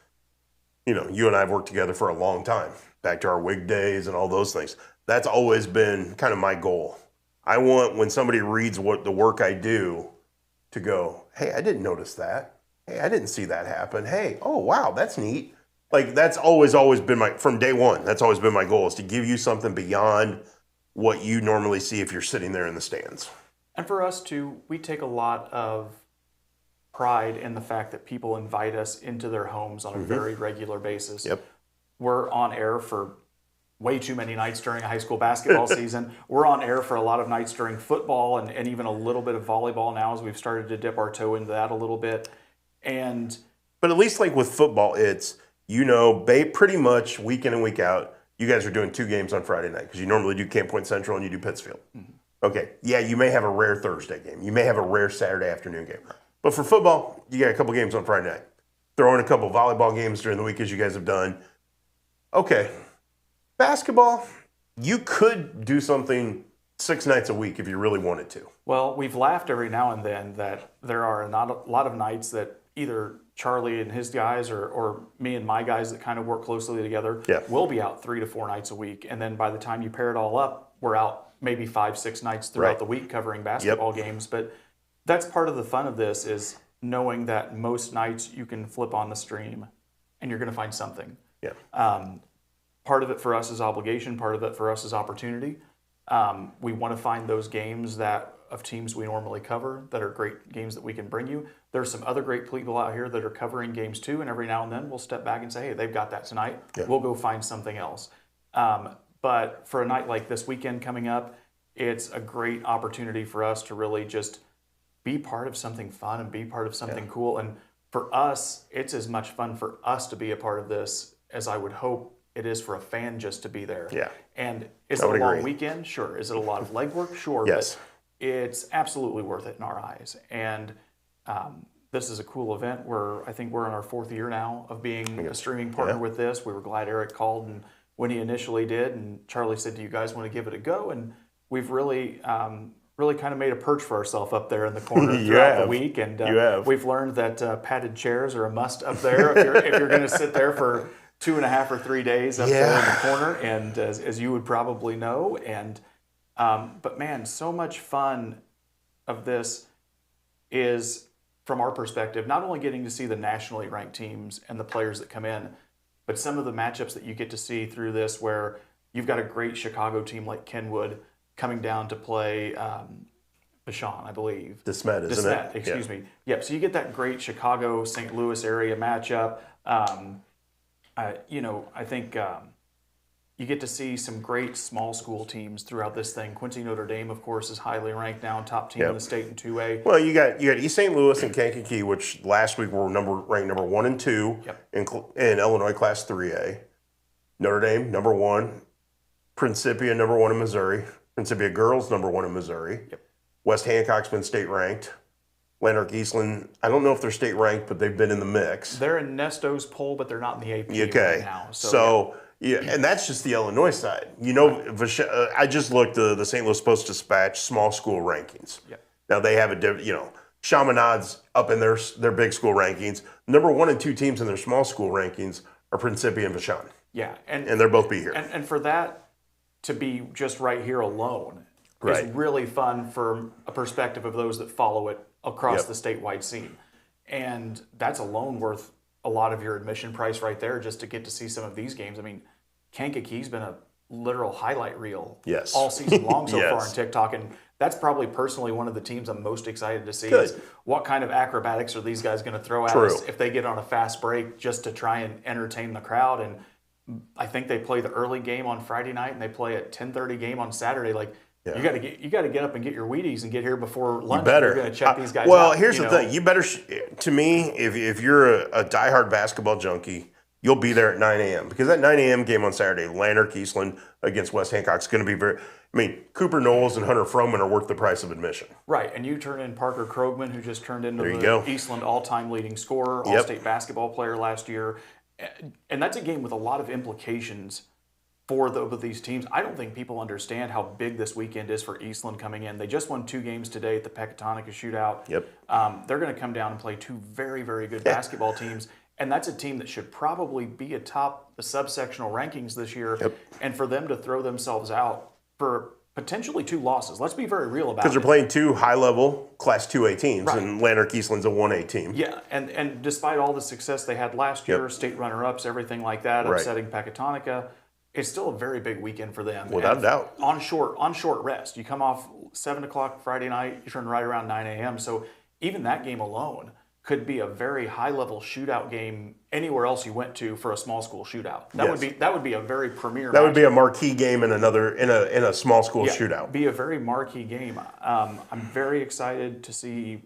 you know, you and I have worked together for a long time, back to our WIG days and all those things. That's always been kind of my goal. I want, when somebody reads what the work I do, to go, hey, I didn't notice that. Hey, I didn't see that happen. Hey, oh, wow, that's neat. Like, that's always been from day one, that's always been my goal, is to give you something beyond what you normally see if you're sitting there in the stands. And for us too, we take a lot of pride in the fact that people invite us into their homes on a very regular basis. We're on air for way too many nights during a high school basketball season. We're on air for a lot of nights during football and even a little bit of volleyball now, as we've started to dip our toe into that a little bit. But at least like with football, it's, you know, pretty much week in and week out, you guys are doing 2 games on Friday night, because you normally do Camp Point Central and you do Pittsfield. Okay, yeah, you may have a rare Thursday game. You may have a rare Saturday afternoon game. But for football, you got a couple games on Friday night. Throw in a couple volleyball games during the week, as you guys have done. Okay. Basketball, you could do something 6 nights a week if you really wanted to. Well, we've laughed every now and then that there are not a lot of nights that either Charlie and his guys or me and my guys that kind of work closely together will be out 3 to 4 nights a week. And then by the time you pair it all up, we're out maybe 5-6 nights throughout the week covering basketball games. But that's part of the fun of this, is knowing that most nights you can flip on the stream and you're going to find something. Part of it for us is obligation. Part of it for us is opportunity. We want to find those games of teams we normally cover that are great games that we can bring you. There's some other great people out here that are covering games too, and every now and then we'll step back and say, hey, they've got that tonight. We'll go find something else. But for a night like this weekend coming up, it's a great opportunity for us to really just be part of something fun and be part of something cool. And for us, it's as much fun for us to be a part of this as I would hope it is for a fan just to be there. And is it a long weekend? Sure. Is it a lot of legwork? Sure. But it's absolutely worth it in our eyes. And this is a cool event. I think we're in our 4th year now of being a streaming partner with this. We were glad Eric called and when he initially did, and Charlie said, do you guys want to give it a go? And we've really really kind of made a perch for ourselves up there in the corner throughout the week. And we've learned that padded chairs are a must up there if you're going to sit there for 2.5 or 3 days up there in the corner, and as you would probably know. And but man, so much fun of this is, from our perspective, not only getting to see the nationally ranked teams and the players that come in, but some of the matchups that you get to see through this, where you've got a great Chicago team like Kenwood coming down to play Vashon, I believe. DeSmet, isn't it? Excuse me. Yep. So you get that great Chicago-St. Louis area matchup. I think you get to see some great small school teams throughout this thing. Quincy Notre Dame, of course, is highly ranked now, top team in the state in 2A. Well, you got East St. Louis and Kankakee, which last week were ranked number 1 and 2 in Illinois Class 3A. Notre Dame, number 1. Principia, number 1 in Missouri. Principia girls, number 1 in Missouri. West Hancock's been state ranked. Lanark Eastland, I don't know if they're state ranked, but they've been in the mix. They're in Nesto's poll, but they're not in the AP right now. Yeah, and that's just the Illinois side. I just looked the St. Louis Post-Dispatch small school rankings. Now they have Chaminade's up in their big school rankings. Number 1 and 2 teams in their small school rankings are Principia and Vashon. Yeah, and they'll both be here. And for that to be just right here alone is really fun from a perspective of those that follow it across the statewide scene. And that's alone worth a lot of your admission price right there, just to get to see some of these games. I mean, Kankakee's been a literal highlight reel all season long so far on TikTok, and that's probably personally one of the teams I'm most excited to see is what kind of acrobatics are these guys going to throw at us if they get on a fast break just to try and entertain the crowd. And I think they play the early game on Friday night and they play a 10:30 game on Saturday. Like, you got to get up and get your Wheaties and get here before lunch. You better. You're going to check these guys out. Well, here's the thing. You better, to me, if you're a diehard basketball junkie, you'll be there at 9 a.m. because that 9 a.m. game on Saturday, Lanark Eastland against West Hancock, is going to be Cooper Knowles and Hunter Froman are worth the price of admission. Right, and you turn in Parker Krogman, who just turned into the Eastland all-time leading scorer, all-state basketball player last year. And that's a game with a lot of implications for these teams. I don't think people understand how big this weekend is for Eastland coming in. They just won 2 games today at the Pecatonica Shootout. They're going to come down and play 2 very, very good basketball teams. And that's a team that should probably be atop the subsectional rankings this year. And for them to throw themselves out for potentially 2 losses, let's be very real about it. Because they're playing 2 high-level Class 2A teams, and Lanark Eastland's a 1A team. Yeah, and despite all the success they had last year, state runner-ups, everything like that, upsetting Pecatonica, it's still a very big weekend for them. Without a doubt. On short rest. You come off 7 o'clock Friday night, you turn right around 9 a.m. So even that game alone could be a very high-level shootout game anywhere else you went to for a small school shootout. That would be a very premier. That would be a marquee game in a small school shootout. Be a very marquee game. I'm very excited to see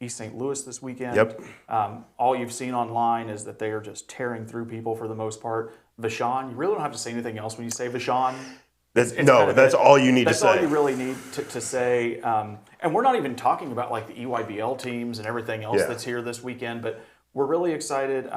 East St. Louis this weekend. All you've seen online is that they are just tearing through people for the most part. Vashon, you really don't have to say anything else when you say Vashon. That's all you need to say. That's all you really need to say. And we're not even talking about like the EYBL teams and everything else that's here this weekend, but we're really excited.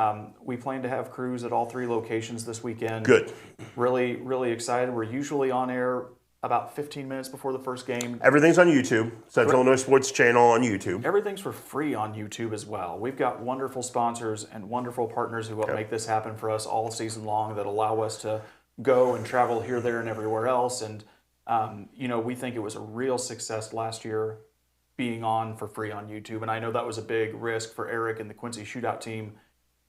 We plan to have crews at all 3 locations this weekend. Good. Really, really excited. We're usually on air about 15 minutes before the first game. Everything's on YouTube. Central Illinois Sports Channel on YouTube. Everything's for free on YouTube as well. We've got wonderful sponsors and wonderful partners who help make this happen for us all season long that allow us to go and travel here, there, and everywhere else. And, we think it was a real success last year being on for free on YouTube. And I know that was a big risk for Eric and the Quincy Shootout team,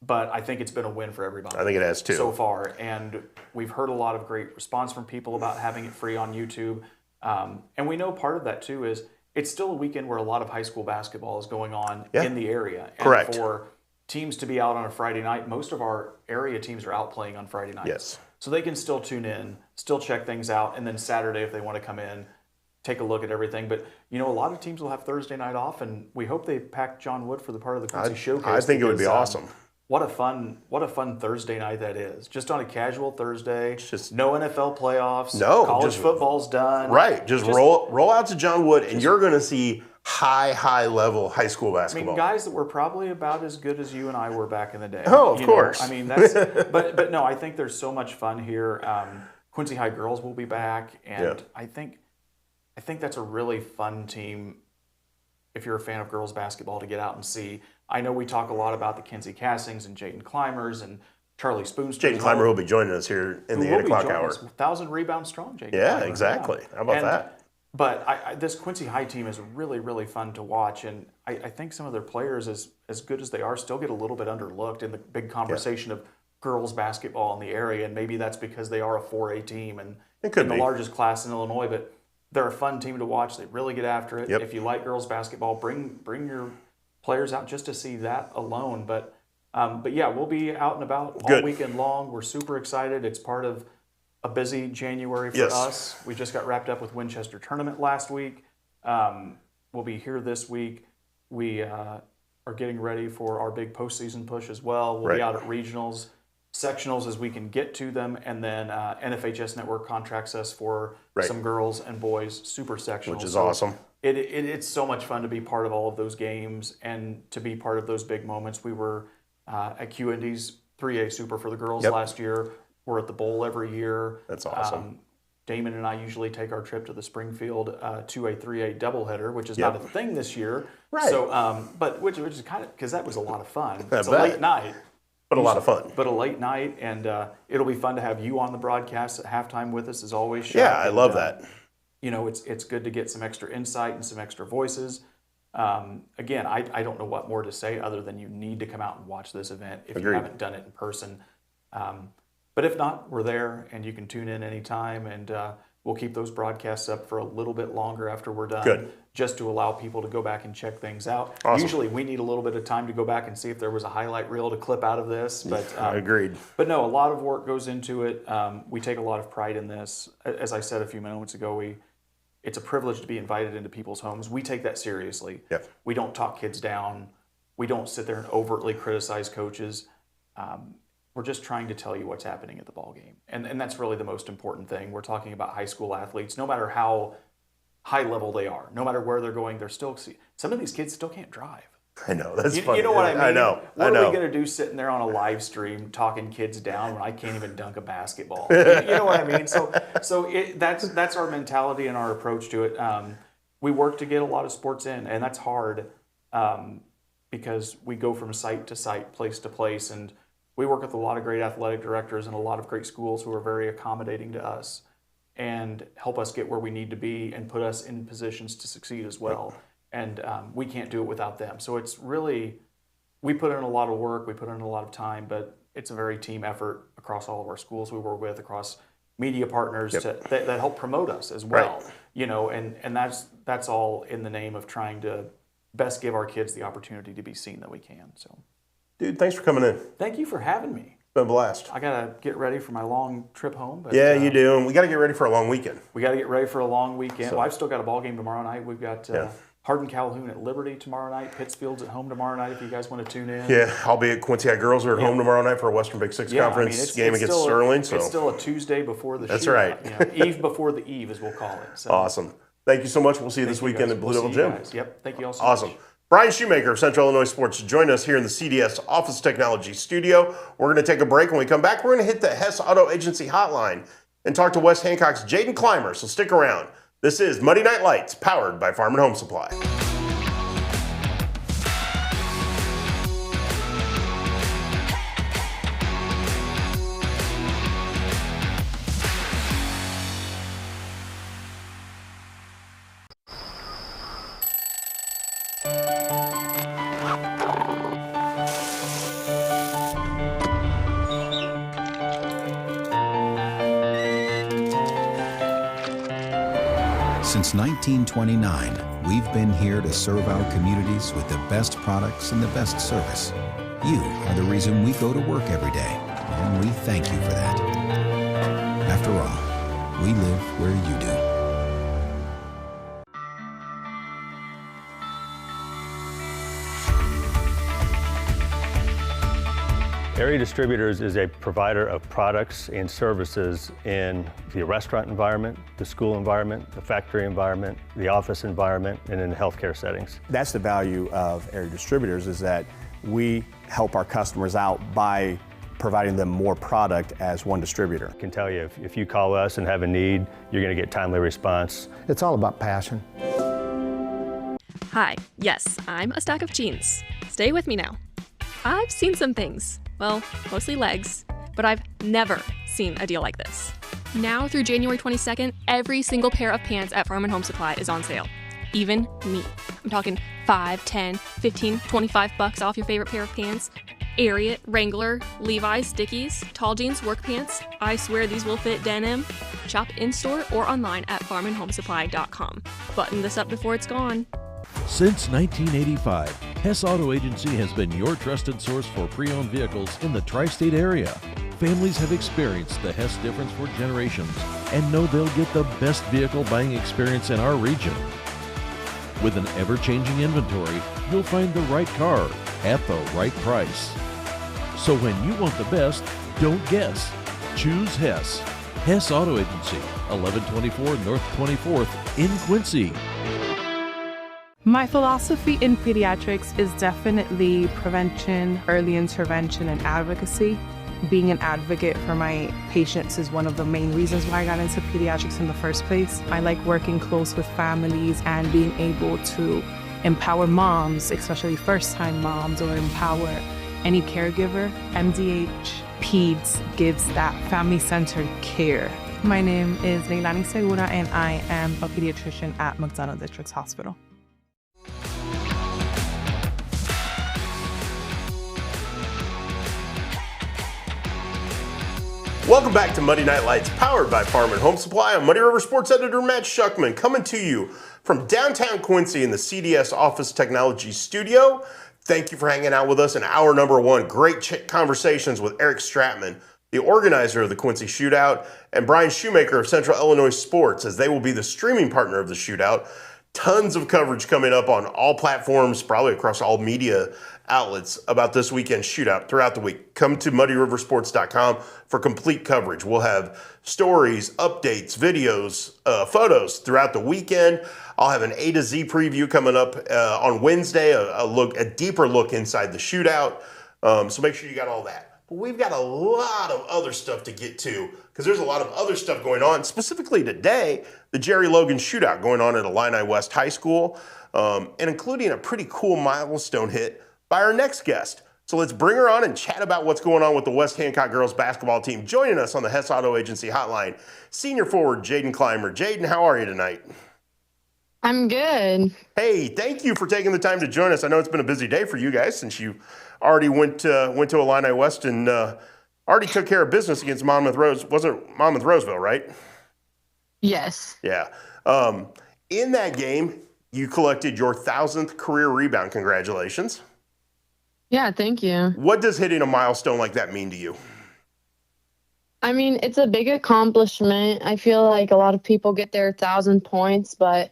but I think it's been a win for everybody. I think it has too. So far. And we've heard a lot of great response from people about having it free on YouTube. And we know part of that too is it's still a weekend where a lot of high school basketball is going on in the area. And correct. For teams to be out on a Friday night, most of our area teams are out playing on Friday nights. Yes. So they can still tune in, still check things out, and then Saturday if they want to come in, take a look at everything. But, a lot of teams will have Thursday night off, and we hope they pack John Wood for the part of the Quincy Showcase. I think it would be awesome. What a fun Thursday night that is. Just on a casual Thursday. No NFL playoffs. No. College football's done. Right. Just roll out to John Wood, and you're going to see high level high school basketball. Guys that were probably about as good as you and I were back in the day. Oh, of course. That's but no, I think there's so much fun here. Quincy High girls will be back, and I think I think that's a really fun team if you're a fan of girls basketball to get out and see. I know we talk a lot about the Kenzie Cassings and Jaden Climbers and Charlie Spoonster. Jaden Clymer will be joining us here in the 8 o'clock hour. 1,000 rebounds strong, Jaden Yeah, Clymer. exactly. Yeah. How about that? But this Quincy High team is really, really fun to watch. And I think some of their players, as good as they are, still get a little bit underlooked in the big conversation of girls basketball in the area. And maybe that's because they are a 4A team and in the largest class in Illinois. But they're a fun team to watch. They really get after it. If you like girls basketball, bring your players out just to see that alone. But yeah, we'll be out and about all weekend long. We're super excited. It's part of a busy January for us. We just got wrapped up with Winchester tournament last week. We'll be here this week. We are getting ready for our big postseason push as well. We'll be out at regionals, sectionals as we can get to them, and then NFHS Network contracts us for some girls and boys super sectionals. Which is awesome. It's so much fun to be part of all of those games and to be part of those big moments. We were at QND's 3A Super for the girls last year. We're at the Bowl every year. That's awesome. Damon and I usually take our trip to the Springfield 2A, 3A doubleheader, which is not a thing this year. Right. So, but which is kind of, because that was a lot of fun. It's a bet. late night. But a lot of fun. But a late night, and it'll be fun to have you on the broadcast at halftime with us as always, Shaq. Yeah, I love that. You know, it's good to get some extra insight and some extra voices. Again, I don't know what more to say other than you need to come out and watch this event if you haven't done it in person. But if not, we're there, and you can tune in anytime, and we'll keep those broadcasts up for a little bit longer after we're done, just to allow people to go back and check things out. Awesome. Usually we need a little bit of time to go back and see if there was a highlight reel to clip out of this. But agreed. But no, a lot of work goes into it. We take a lot of pride in this. As I said a few moments ago, it's a privilege to be invited into people's homes. We take that seriously. We don't talk kids down. We don't sit there and overtly criticize coaches. We're just trying to tell you what's happening at the ball game. And that's really the most important thing. We're talking about high school athletes, no matter how high level they are, no matter where they're going, some of these kids still can't drive. I know, that's funny. You know what I mean? I know. What are we going to do sitting there on a live stream talking kids down when I can't even dunk a basketball? You know what I mean? So that's our mentality and our approach to it. We work to get a lot of sports in, and that's hard because we go from site to site, place to place, and we work with a lot of great athletic directors and a lot of great schools who are very accommodating to us and help us get where we need to be and put us in positions to succeed as well. And we can't do it without them. So it's really, we put in a lot of work, we put in a lot of time, but it's a very team effort across all of our schools we work with, across media partners that help promote us as well. You know, and that's all in the name of trying to best give our kids the opportunity to be seen that we can. So, dude, thanks for coming in. Thank you for having me. It's been a blast. I got to get ready for my long trip home. But, yeah, you do. And we got to get ready for a long weekend. We got to get ready for a long weekend. So, well, I've still got a ball game tomorrow night. We've got Hardin Calhoun at Liberty tomorrow night. Pittsfield's at home tomorrow night if you guys want to tune in. Yeah, I'll be at Quincy High Girls. We're at home tomorrow night for a Western Big Six Conference game against Sterling. It's still a Tuesday before the That's shoot. right. Eve before the eve, as we'll call it. So, awesome. Thank you so much. We'll see you this weekend at Blue Devil Gym. Yep. Thank you all so much. Awesome. Brian Shoemaker of Central Illinois Sports joined us here in the CDS Office Technology Studio. We're going to take a break. When we come back, we're going to hit the Hess Auto Agency hotline and talk to West Hancock's Jaden Clymer. So stick around. This is Muddy Night Lights, powered by Farm and Home Supply. Since 1929, we've been here to serve our communities with the best products and the best service. You are the reason we go to work every day, and we thank you for that. After all, we live where you do. Area Distributors is a provider of products and services in the restaurant environment, the school environment, the factory environment, the office environment, and in healthcare settings. That's the value of Area Distributors, is that we help our customers out by providing them more product as one distributor. I can tell you, if you call us and have a need, you're going to get timely response. It's all about passion. Hi, yes, I'm a stack of jeans. Stay with me now. I've seen some things, well, mostly legs, but I've never seen a deal like this. Now through January 22nd, every single pair of pants at Farm & Home Supply is on sale. Even me. I'm talking 5, 10, 15, 25 bucks off your favorite pair of pants. Ariat, Wrangler, Levi's, Dickies, tall jeans, work pants. I swear these will fit denim. Shop in-store or online at farmandhomesupply.com. Button this up before it's gone. Since 1985, Hess Auto Agency has been your trusted source for pre-owned vehicles in the tri-state area. Families have experienced the Hess difference for generations and know they'll get the best vehicle buying experience in our region. With an ever-changing inventory, you'll find the right car at the right price. So when you want the best, don't guess. Choose Hess. Hess Auto Agency, 1124 North 24th in Quincy. My philosophy in pediatrics is definitely prevention, early intervention, and advocacy. Being an advocate for my patients is one of the main reasons why I got into pediatrics in the first place. I like working close with families and being able to empower moms, especially first-time moms, or empower any caregiver. MDH Peds gives that family-centered care. My name is Leilani Segura, and I am a pediatrician at McDonough Districts Hospital. Welcome back to Muddy Night Lights, powered by Farm & Home Supply. I'm Muddy River Sports Editor Matt Schuckman, coming to you from downtown Quincy in the CDS Office Technology Studio. Thank you for hanging out with us in hour number one. Great conversations with Eric Stratman, the organizer of the Quincy Shootout, and Brian Shoemaker of Central Illinois Sports, as they will be the streaming partner of the Shootout. Tons of coverage coming up on all platforms, probably across all media outlets, about this weekend shootout throughout the week. Come to muddyriversports.com for complete coverage. We'll have stories, updates, videos, photos throughout the weekend. I'll have an A to Z preview coming up on Wednesday, a deeper look inside the shootout. So make sure you got all that. But we've got a lot of other stuff to get to, because there's a lot of other stuff going on. Specifically today, the Jerry Logan shootout going on at Illini West High School, and including a pretty cool milestone hit by our next guest. So let's bring her on and chat about what's going on with the West Hancock girls basketball team. Joining us on the Hess Auto Agency hotline, senior forward Jaden Clymer. Jaden, how are you tonight? I'm good. Hey, thank you for taking the time to join us. I know it's been a busy day for you guys since you already went to Illini West and already took care of business against Monmouth Rose. Was it Monmouth Roseville, right? Yes. Yeah. In that game, you collected your 1,000th career rebound. Congratulations. Yeah, thank you. What does hitting a milestone like that mean to you? I mean, it's a big accomplishment. I feel like a lot of people get their 1,000 points, but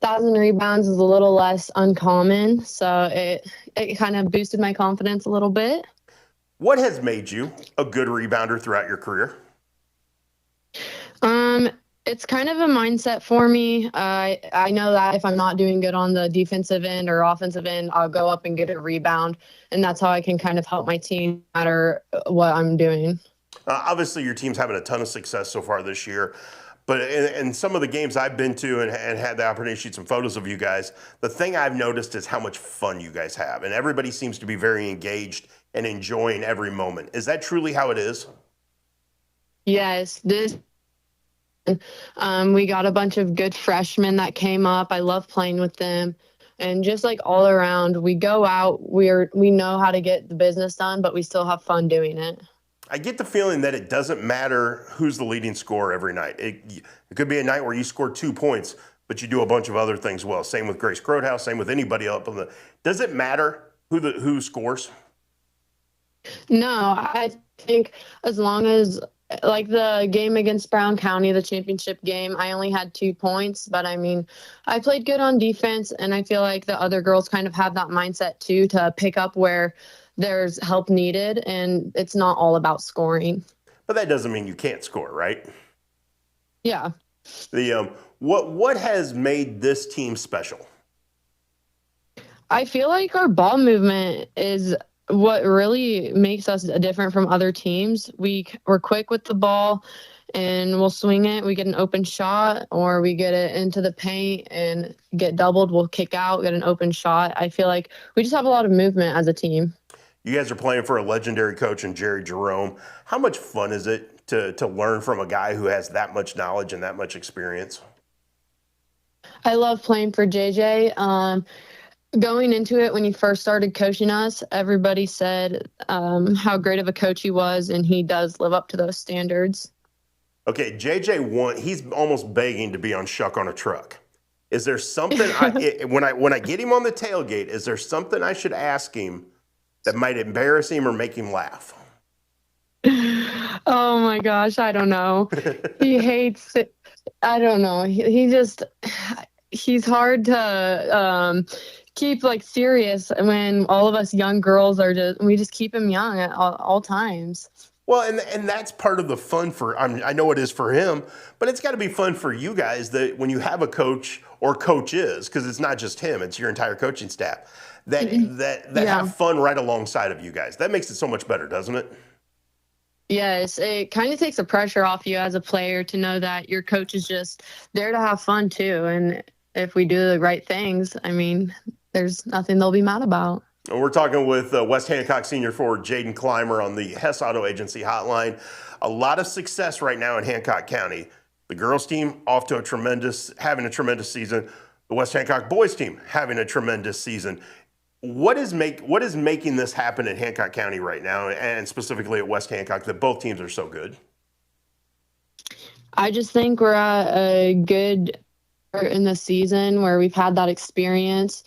1,000 rebounds is a little less uncommon. So it kind of boosted my confidence a little bit. What has made you a good rebounder throughout your career? It's kind of a mindset for me. I know that if I'm not doing good on the defensive end or offensive end, I'll go up and get a rebound. And that's how I can kind of help my team no matter what I'm doing. Obviously, your team's having a ton of success so far this year. But in some of the games I've been to and had the opportunity to shoot some photos of you guys, the thing I've noticed is how much fun you guys have. And everybody seems to be very engaged and enjoying every moment. Is that truly how it is? Yes. We got a bunch of good freshmen that came up. I love playing with them. And just like all around, we go out, we know how to get the business done, but we still have fun doing it. I get the feeling that it doesn't matter who's the leading scorer every night. It could be a night where you score 2 points, but you do a bunch of other things well. Same with Grace Crowdhouse, same with anybody up on the. Does it matter who scores? No, I think as long as, like the game against Brown County, the championship game, I only had 2 points, but I mean, I played good on defense, and I feel like the other girls kind of have that mindset too, to pick up where there's help needed, and it's not all about scoring. But that doesn't mean you can't score, right? Yeah. What has made this team special? I feel like our ball movement is what really makes us different from other teams. We're quick with the ball and we'll swing it. We get an open shot or we get it into the paint and get doubled. We'll kick out, get an open shot. I feel like we just have a lot of movement as a team. You guys are playing for a legendary coach in Jerry Jerome. How much fun is it to learn from a guy who has that much knowledge and that much experience? I love playing for JJ. Going into it, when he first started coaching us, everybody said how great of a coach he was, and he does live up to those standards. Okay, JJ he's almost begging to be on Shuck on a Truck. Is there something when I get him on the tailgate, is there something I should ask him that might embarrass him or make him laugh? Oh my gosh, I don't know. He hates it. I don't know. He's hard to keep like serious when all of us young girls we just keep him young at all times. Well, and that's part of the fun I know it is for him, but it's got to be fun for you guys that when you have a coach or coaches, because it's not just him, it's your entire coaching staff, that have fun right alongside of you guys. That makes it so much better, doesn't it? Yes, it kind of takes the pressure off you as a player to know that your coach is just there to have fun too. And if we do the right things, I mean, there's nothing they'll be mad about. And we're talking with West Hancock senior forward Jaden Clymer on the Hess Auto Agency hotline. A lot of success right now in Hancock County. The girls team off to having a tremendous season. The West Hancock boys team having a tremendous season. What is making this happen in Hancock County right now, and specifically at West Hancock, that both teams are so good? I just think we're at a good part in the season where we've had that experience,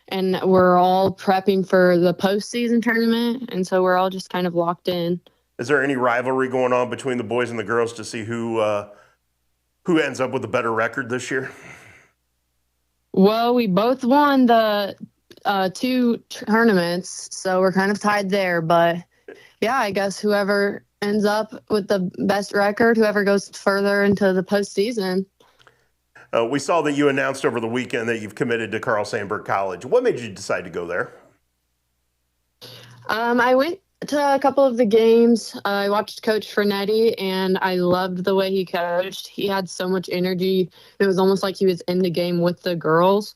and we're all prepping for the postseason tournament, and so we're all just kind of locked in. Is there any rivalry going on between the boys and the girls to see who ends up with a better record this year? Well, we both won the 2 tournaments, so we're kind of tied there. But yeah, I guess whoever ends up with the best record, whoever goes further into the postseason. We saw that you announced over the weekend that you've committed to Carl Sandburg College. What made you decide to go there? I went to a couple of the games. I watched Coach Fernetti, and I loved the way he coached. He had so much energy. It was almost like he was in the game with the girls.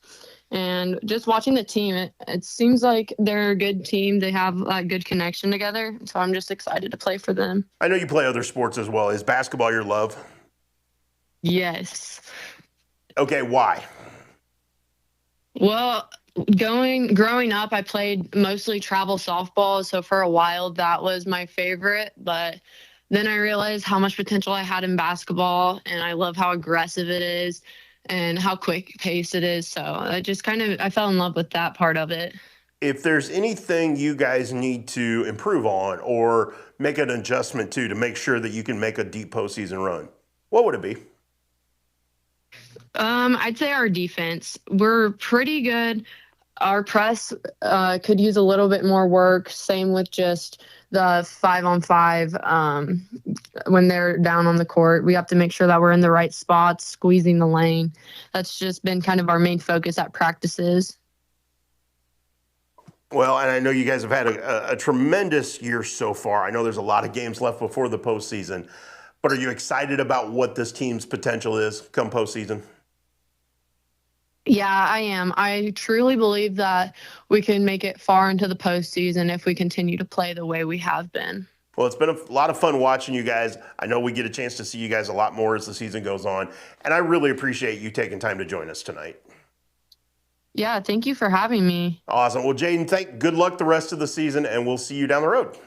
And just watching the team, it seems like they're a good team. They have a good connection together. So I'm just excited to play for them. I know you play other sports as well. Is basketball your love? Yes. Okay, why? Well, growing up, I played mostly travel softball. So for a while, that was my favorite. But then I realized how much potential I had in basketball, and I love how aggressive it is and how quick paced it is. So I fell in love with that part of it. If there's anything you guys need to improve on or make an adjustment to make sure that you can make a deep postseason run, what would it be? I'd say our defense. We're pretty good. Our press could use a little bit more work. Same with just the 5-on-5. When they're down on the court, we have to make sure that we're in the right spots, squeezing the lane. That's just been kind of our main focus at practices. Well, and I know you guys have had a tremendous year so far. I know there's a lot of games left before the postseason, but are you excited about what this team's potential is come postseason? Yeah, I am. I truly believe that we can make it far into the postseason if we continue to play the way we have been. Well, it's been a lot of fun watching you guys. I know we get a chance to see you guys a lot more as the season goes on, and I really appreciate you taking time to join us tonight. Yeah, thank you for having me. Awesome. Well, Jaden, good luck the rest of the season, and we'll see you down the road.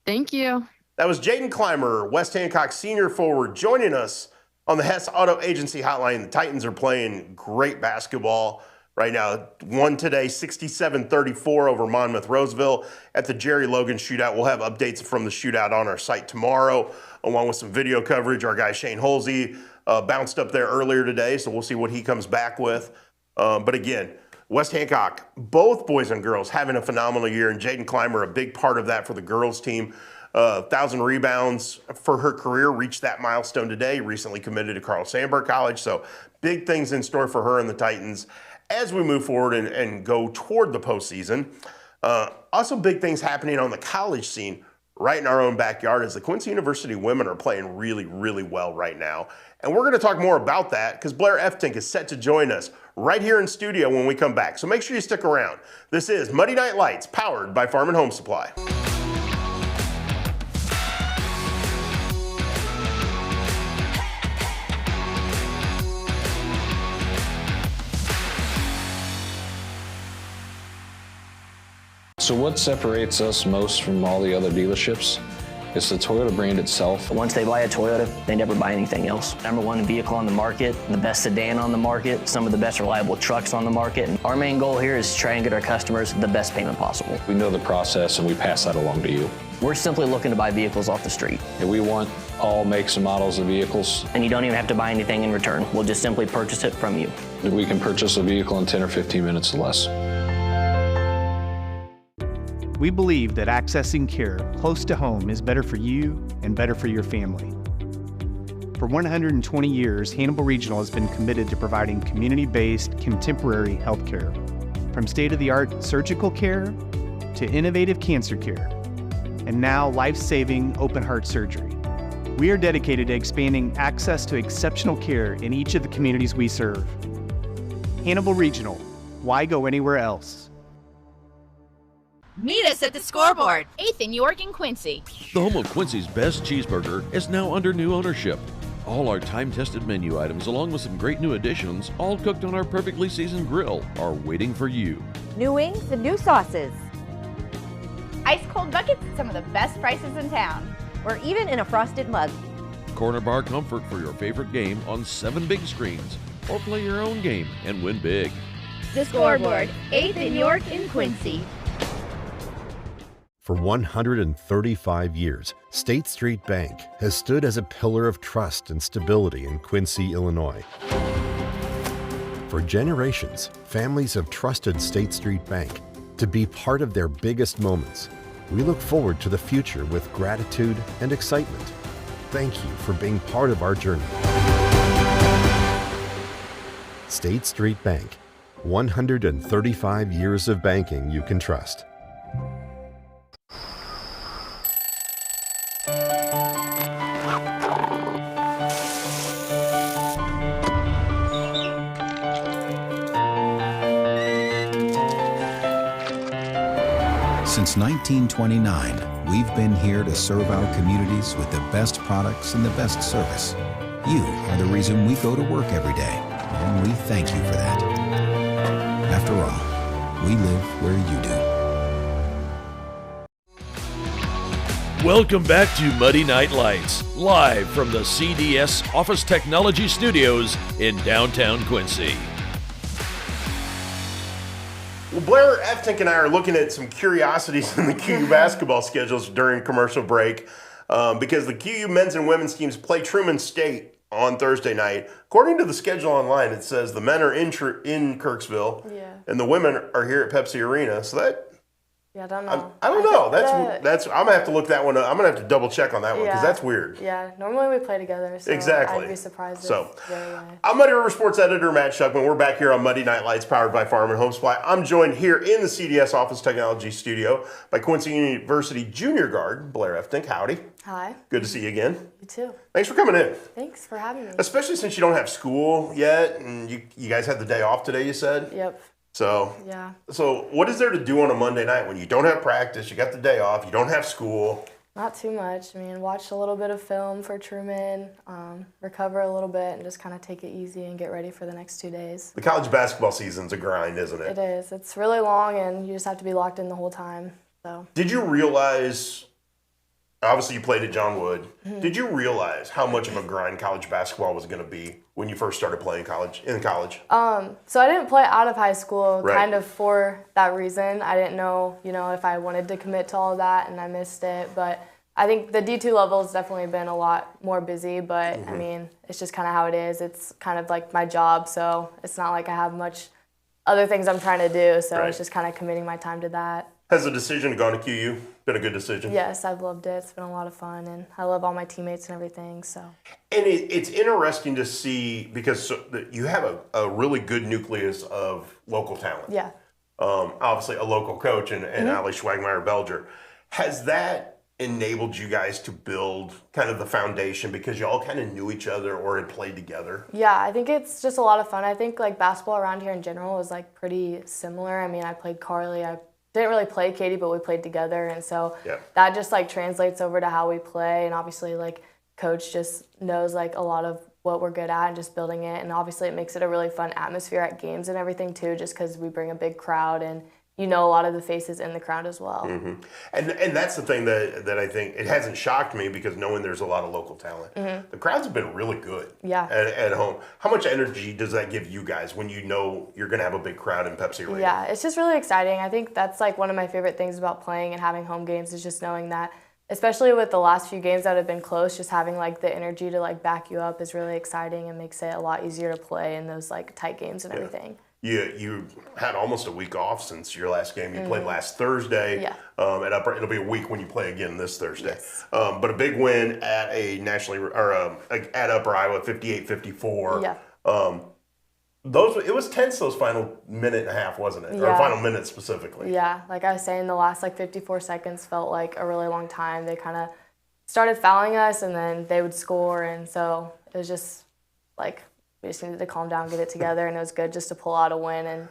Thank you. That was Jaden Clymer, West Hancock senior forward, joining us on the Hess Auto Agency hotline. The Titans are playing great basketball right now. Won today 67-34 over Monmouth Roseville at the Jerry Logan shootout. We'll have updates from the shootout on our site tomorrow, along with some video coverage. Our guy Shane Holsey bounced up there earlier today, so we'll see what he comes back with. But again, West Hancock, both boys and girls having a phenomenal year, and Jaden Clymer a big part of that for the girls team. 1,000 rebounds for her career, reached that milestone today, recently committed to Carl Sandburg College. So big things in store for her and the Titans as we move forward and go toward the postseason. Also, big things happening on the college scene right in our own backyard as the Quincy University women are playing really, really well right now. And we're going to talk more about that because Blair Eftink is set to join us right here in studio when we come back. So make sure you stick around. This is Muddy Night Lights, powered by Farm and Home Supply. So what separates us most from all the other dealerships is the Toyota brand itself. Once they buy a Toyota, they never buy anything else. #1 vehicle on the market, the best sedan on the market, some of the best reliable trucks on the market. And our main goal here is to try and get our customers the best payment possible. We know the process and we pass that along to you. We're simply looking to buy vehicles off the street. And we want all makes and models of vehicles. And you don't even have to buy anything in return. We'll just simply purchase it from you. We can purchase a vehicle in 10 or 15 minutes or less. We believe that accessing care close to home is better for you and better for your family. For 120 years, Hannibal Regional has been committed to providing community-based, contemporary health care. From state-of-the-art surgical care to innovative cancer care, and now life-saving open-heart surgery. We are dedicated to expanding access to exceptional care in each of the communities we serve. Hannibal Regional, why go anywhere else? Meet us at the Scoreboard, 8th in York and Quincy. The home of Quincy's best cheeseburger is now under new ownership. All our time-tested menu items, along with some great new additions, all cooked on our perfectly seasoned grill, are waiting for you. New wings and new sauces. Ice cold buckets at some of the best prices in town. Or even in a frosted mug. Corner bar comfort for your favorite game on 7 big screens. Or play your own game and win big. The Scoreboard, 8th in York and Quincy. For 135 years, State Street Bank has stood as a pillar of trust and stability in Quincy, Illinois. For generations, families have trusted State Street Bank to be part of their biggest moments. We look forward to the future with gratitude and excitement. Thank you for being part of our journey. State Street Bank, 135 years of banking you can trust. Since 1929, we've been here to serve our communities with the best products and the best service. You are the reason we go to work every day, and we thank you for that. After all, we live where you do. Welcome back to Muddy Night Lights, live from the CDS Office Technology Studios in downtown Quincy. Well, Blair Eftink and I are looking at some curiosities in the QU basketball schedules during commercial break because the QU men's and women's teams play Truman State on Thursday night. According to the schedule online, it says the men are in Kirksville and the women are here at Pepsi Arena. So that I don't know. I don't know. That's I'm gonna have to look that one up. I'm gonna have to double check on that one because that's weird. Yeah, normally we play together, so exactly. I'd be surprised. I'm Muddy River Sports editor Matt Shuckman. We're back here on Muddy Night Lights, powered by Farm and Home Supply. I'm joined here in the CDS Office Technology Studio by Quincy University junior guard Blair Eftink. Howdy. Hi. Good to see you again. You too. Thanks for coming in. Thanks for having me. Especially since you don't have school yet, and you guys had the day off today. You said. Yep. So yeah. So what is there to do on a Monday night when you don't have practice, you got the day off, you don't have school? Not too much. I mean, watch a little bit of film for Truman, recover a little bit, and just kind of take it easy and get ready for the next 2 days. The college basketball season's a grind, isn't it? It is. It's really long, and you just have to be locked in the whole time. So. Did you realize? Obviously, you played at John Wood. Mm-hmm. Did you realize how much of a grind college basketball was going to be when you first started playing in college? So I didn't play out of high school, right. kind of for that reason. I didn't know, if I wanted to commit to all of that, and I missed it. But I think the D2 level has definitely been a lot more busy. But I mean, it's just kind of how it is. It's kind of like my job, so it's not like I have much other things I'm trying to do. So right. It's just kind of committing my time to that. Has the decision to go to QU been a good decision? Yes, I've loved it. It's been a lot of fun, and I love all my teammates and everything. So. And it's interesting to see because you have a really good nucleus of local talent. Yeah. obviously a local coach and Ali Schwagmeyer-Belger. Has that enabled you guys to build kind of the foundation because you all kind of knew each other or had played together? Yeah, I think it's just a lot of fun. I think like basketball around here in general is like pretty similar. I mean, I played Carly. I didn't really play Katie, but we played together, and so that just like translates over to how we play. And obviously, like coach just knows like a lot of what we're good at and just building it. And obviously, it makes it a really fun atmosphere at games and everything too, just because we bring a big crowd and you know a lot of the faces in the crowd as well. Mm-hmm. And that's the thing that I think it hasn't shocked me because knowing there's a lot of local talent. Mm-hmm. The crowds have been really good Yeah. at home. How much energy does that give you guys when you know you're going to have a big crowd in Pepsi Arena? Yeah, it's just really exciting. I think that's like one of my favorite things about playing and having home games is just knowing that, especially with the last few games that have been close, just having like the energy to like back you up is really exciting and makes it a lot easier to play in those like tight games and everything. You had almost a week off since your last game. You played last Thursday. Yeah. At Upper, it'll be a week when you play again this Thursday. Yes. But a big win at a nationally at Upper Iowa, 58-54. Yeah. It was tense those final minute and a half, wasn't it? Yeah. Or final minute specifically. Yeah, like I was saying, the last like 54 seconds felt like a really long time. They kind of started fouling us, and then they would score, and so it was just like we just needed to calm down, get it together, and it was good just to pull out a win and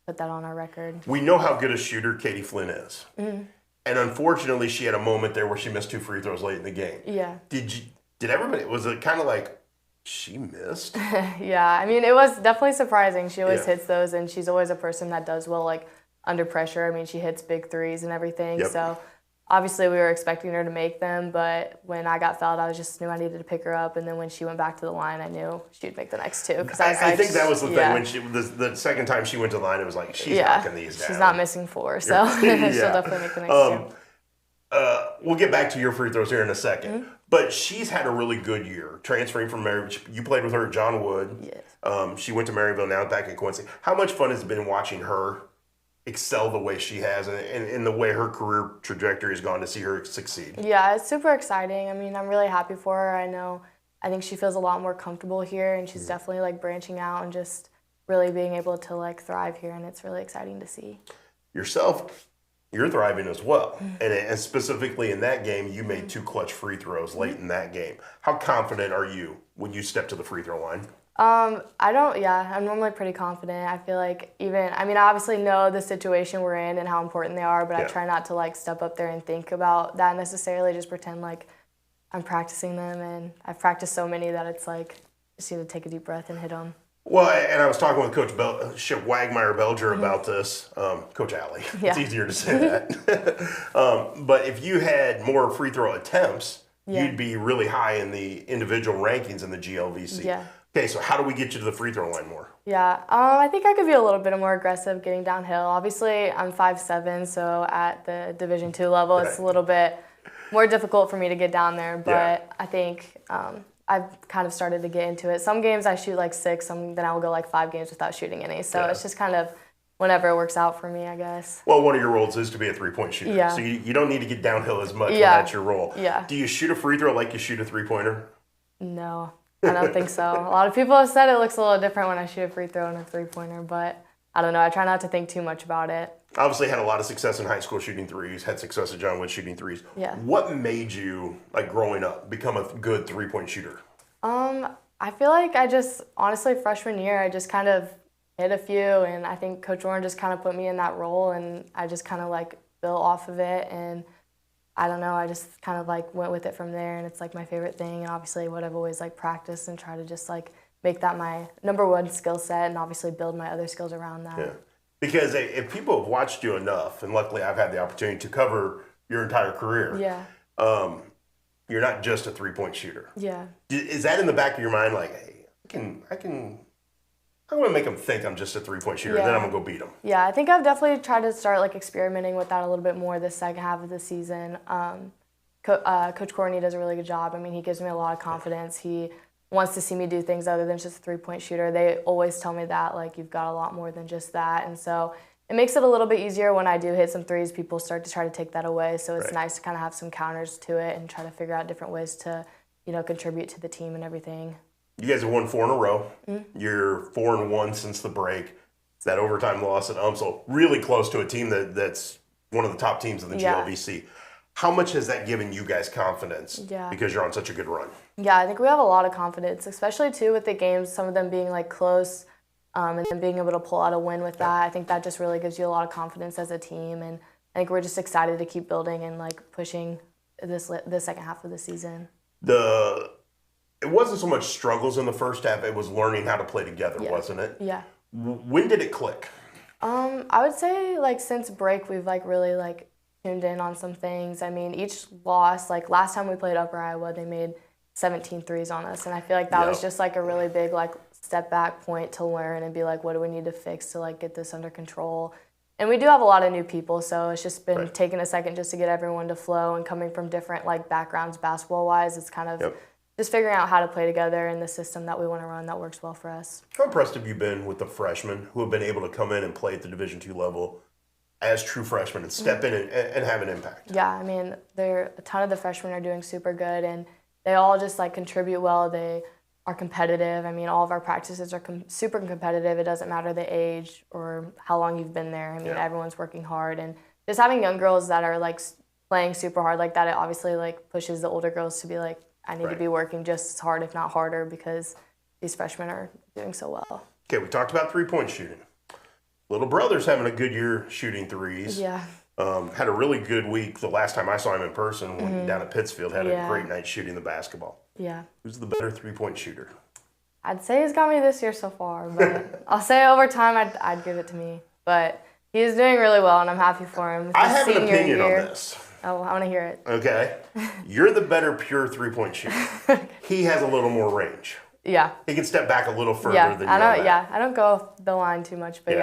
put that on our record. We know how good a shooter Katie Flynn is. Mm-hmm. And unfortunately, she had a moment there where she missed 2 free throws late in the game. Yeah. Did everybody, was it kind of like, she missed? Yeah, I mean, it was definitely surprising. She always hits those, and she's always a person that does well, like, under pressure. I mean, she hits big threes and everything, so obviously we were expecting her to make them, but when I got fouled, I just knew I needed to pick her up, and then when she went back to the line, I knew she'd make the next two. Cause I think that was the thing. When the second time she went to the line, it was like, she's knocking these down. She's not missing 4, so she'll definitely make the next two. We'll get back to your free throws here in a second. But she's had a really good year, transferring from Maryville. You played with her at John Wood. Yes. She went to Maryville, now back at Quincy. How much fun has it been watching her excel the way she has and the way her career trajectory has gone to see her succeed? Yeah, it's super exciting. I mean, I'm really happy for her. I think she feels a lot more comfortable here, and she's definitely like branching out and just really being able to like thrive here, and it's really exciting to see. Yourself, you're thriving as well. And specifically in that game, you made 2 clutch free throws late in that game. How confident are you when you step to the free throw line? I'm normally pretty confident. I feel like I obviously know the situation we're in and how important they are, but I try not to like step up there and think about that necessarily, just pretend like I'm practicing them, and I've practiced so many that it's like, just need to take a deep breath and hit them. Well, and I was talking with Coach Wagmeyer-Belger about this, Coach Alley. It's easier to say that. But if you had more free throw attempts, you'd be really high in the individual rankings in the GLVC. Yeah. Okay, so how do we get you to the free throw line more? Yeah, I think I could be a little bit more aggressive getting downhill. Obviously, I'm 5'7", so at the Division II level, it's a little bit more difficult for me to get down there. But I think I've kind of started to get into it. Some games I shoot like 6, then I will go like 5 games without shooting any. So it's just kind of whenever it works out for me, I guess. Well, one of your roles is to be a three-point shooter. Yeah. So you don't need to get downhill as much when that's your role. Yeah. Do you shoot a free throw like you shoot a three-pointer? No, I don't think so. A lot of people have said it looks a little different when I shoot a free throw and a three-pointer, but I don't know. I try not to think too much about it. Obviously had a lot of success in high school shooting threes, had success at John Wood shooting threes. Yeah. What made you, like growing up, become a good three-point shooter? I feel like honestly, freshman year, I just kind of hit a few, and I think Coach Warren just kind of put me in that role, and I just kind of like built off of it, and I don't know, I just kind of like went with it from there, and it's like my favorite thing, and obviously what I've always like practiced and try to just like make that my number one skill set, and obviously build my other skills around that. Yeah. Because if people have watched you enough, and luckily I've had the opportunity to cover your entire career, you're not just a three-point shooter. Yeah. Is that in the back of your mind, like, hey, I'm going to make them think I'm just a three-point shooter, and then I'm going to go beat them? Yeah, I think I've definitely tried to start like experimenting with that a little bit more this second half of the season. Coach Courtney does a really good job. I mean, he gives me a lot of confidence. He wants to see me do things other than just a three-point shooter. They always tell me that, like, you've got a lot more than just that. And so it makes it a little bit easier when I do hit some threes. People start to try to take that away. So it's nice to kind of have some counters to it and try to figure out different ways to, contribute to the team and everything. You guys have won 4 in a row. You're 4-1 since the break. That overtime loss at UMSL, really close to a team that's one of the top teams in the GLVC. How much has that given you guys confidence because you're on such a good run? Yeah, I think we have a lot of confidence, especially too with the games, some of them being like close, and then being able to pull out a win with that. I think that just really gives you a lot of confidence as a team, and I think we're just excited to keep building and like pushing the second half of the season. It wasn't so much struggles in the first half; it was learning how to play together, wasn't it? Yeah. When did it click? I would say like since break, we've like really like tuned in on some things. I mean, each loss, like last time we played Upper Iowa, they made 17 threes on us, and I feel like that was just like a really big like step back point to learn and be like, what do we need to fix to like get this under control? And we do have a lot of new people, so it's just been taking a second just to get everyone to flow, and coming from different like backgrounds basketball wise, it's kind of just figuring out how to play together in the system that we want to run that works well for us. How impressed have you been with the freshmen who have been able to come in and play at the Division II level as true freshmen and step in and have an impact? Yeah, I mean, a ton of the freshmen are doing super good, and they all just like contribute well. They are competitive. I mean, all of our practices are super competitive. It doesn't matter the age or how long you've been there. I mean, everyone's working hard, and just having young girls that are like playing super hard like that, it obviously like pushes the older girls to be like, I need to be working just as hard, if not harder, because these freshmen are doing so well. Okay, we talked about three-point shooting. Little brother's having a good year shooting threes. Yeah. Had a really good week the last time I saw him in person when down at Pittsfield. Had a great night shooting the basketball. Yeah. Who's the better three-point shooter? I'd say he's got me this year so far, but I'll say over time I'd give it to me. But he is doing really well, and I'm happy for him. I have an opinion on this. Oh, I want to hear it. Okay. You're the better pure three-point shooter. He has a little more range. Yeah. He can step back a little further than you. I don't go off the line too much, but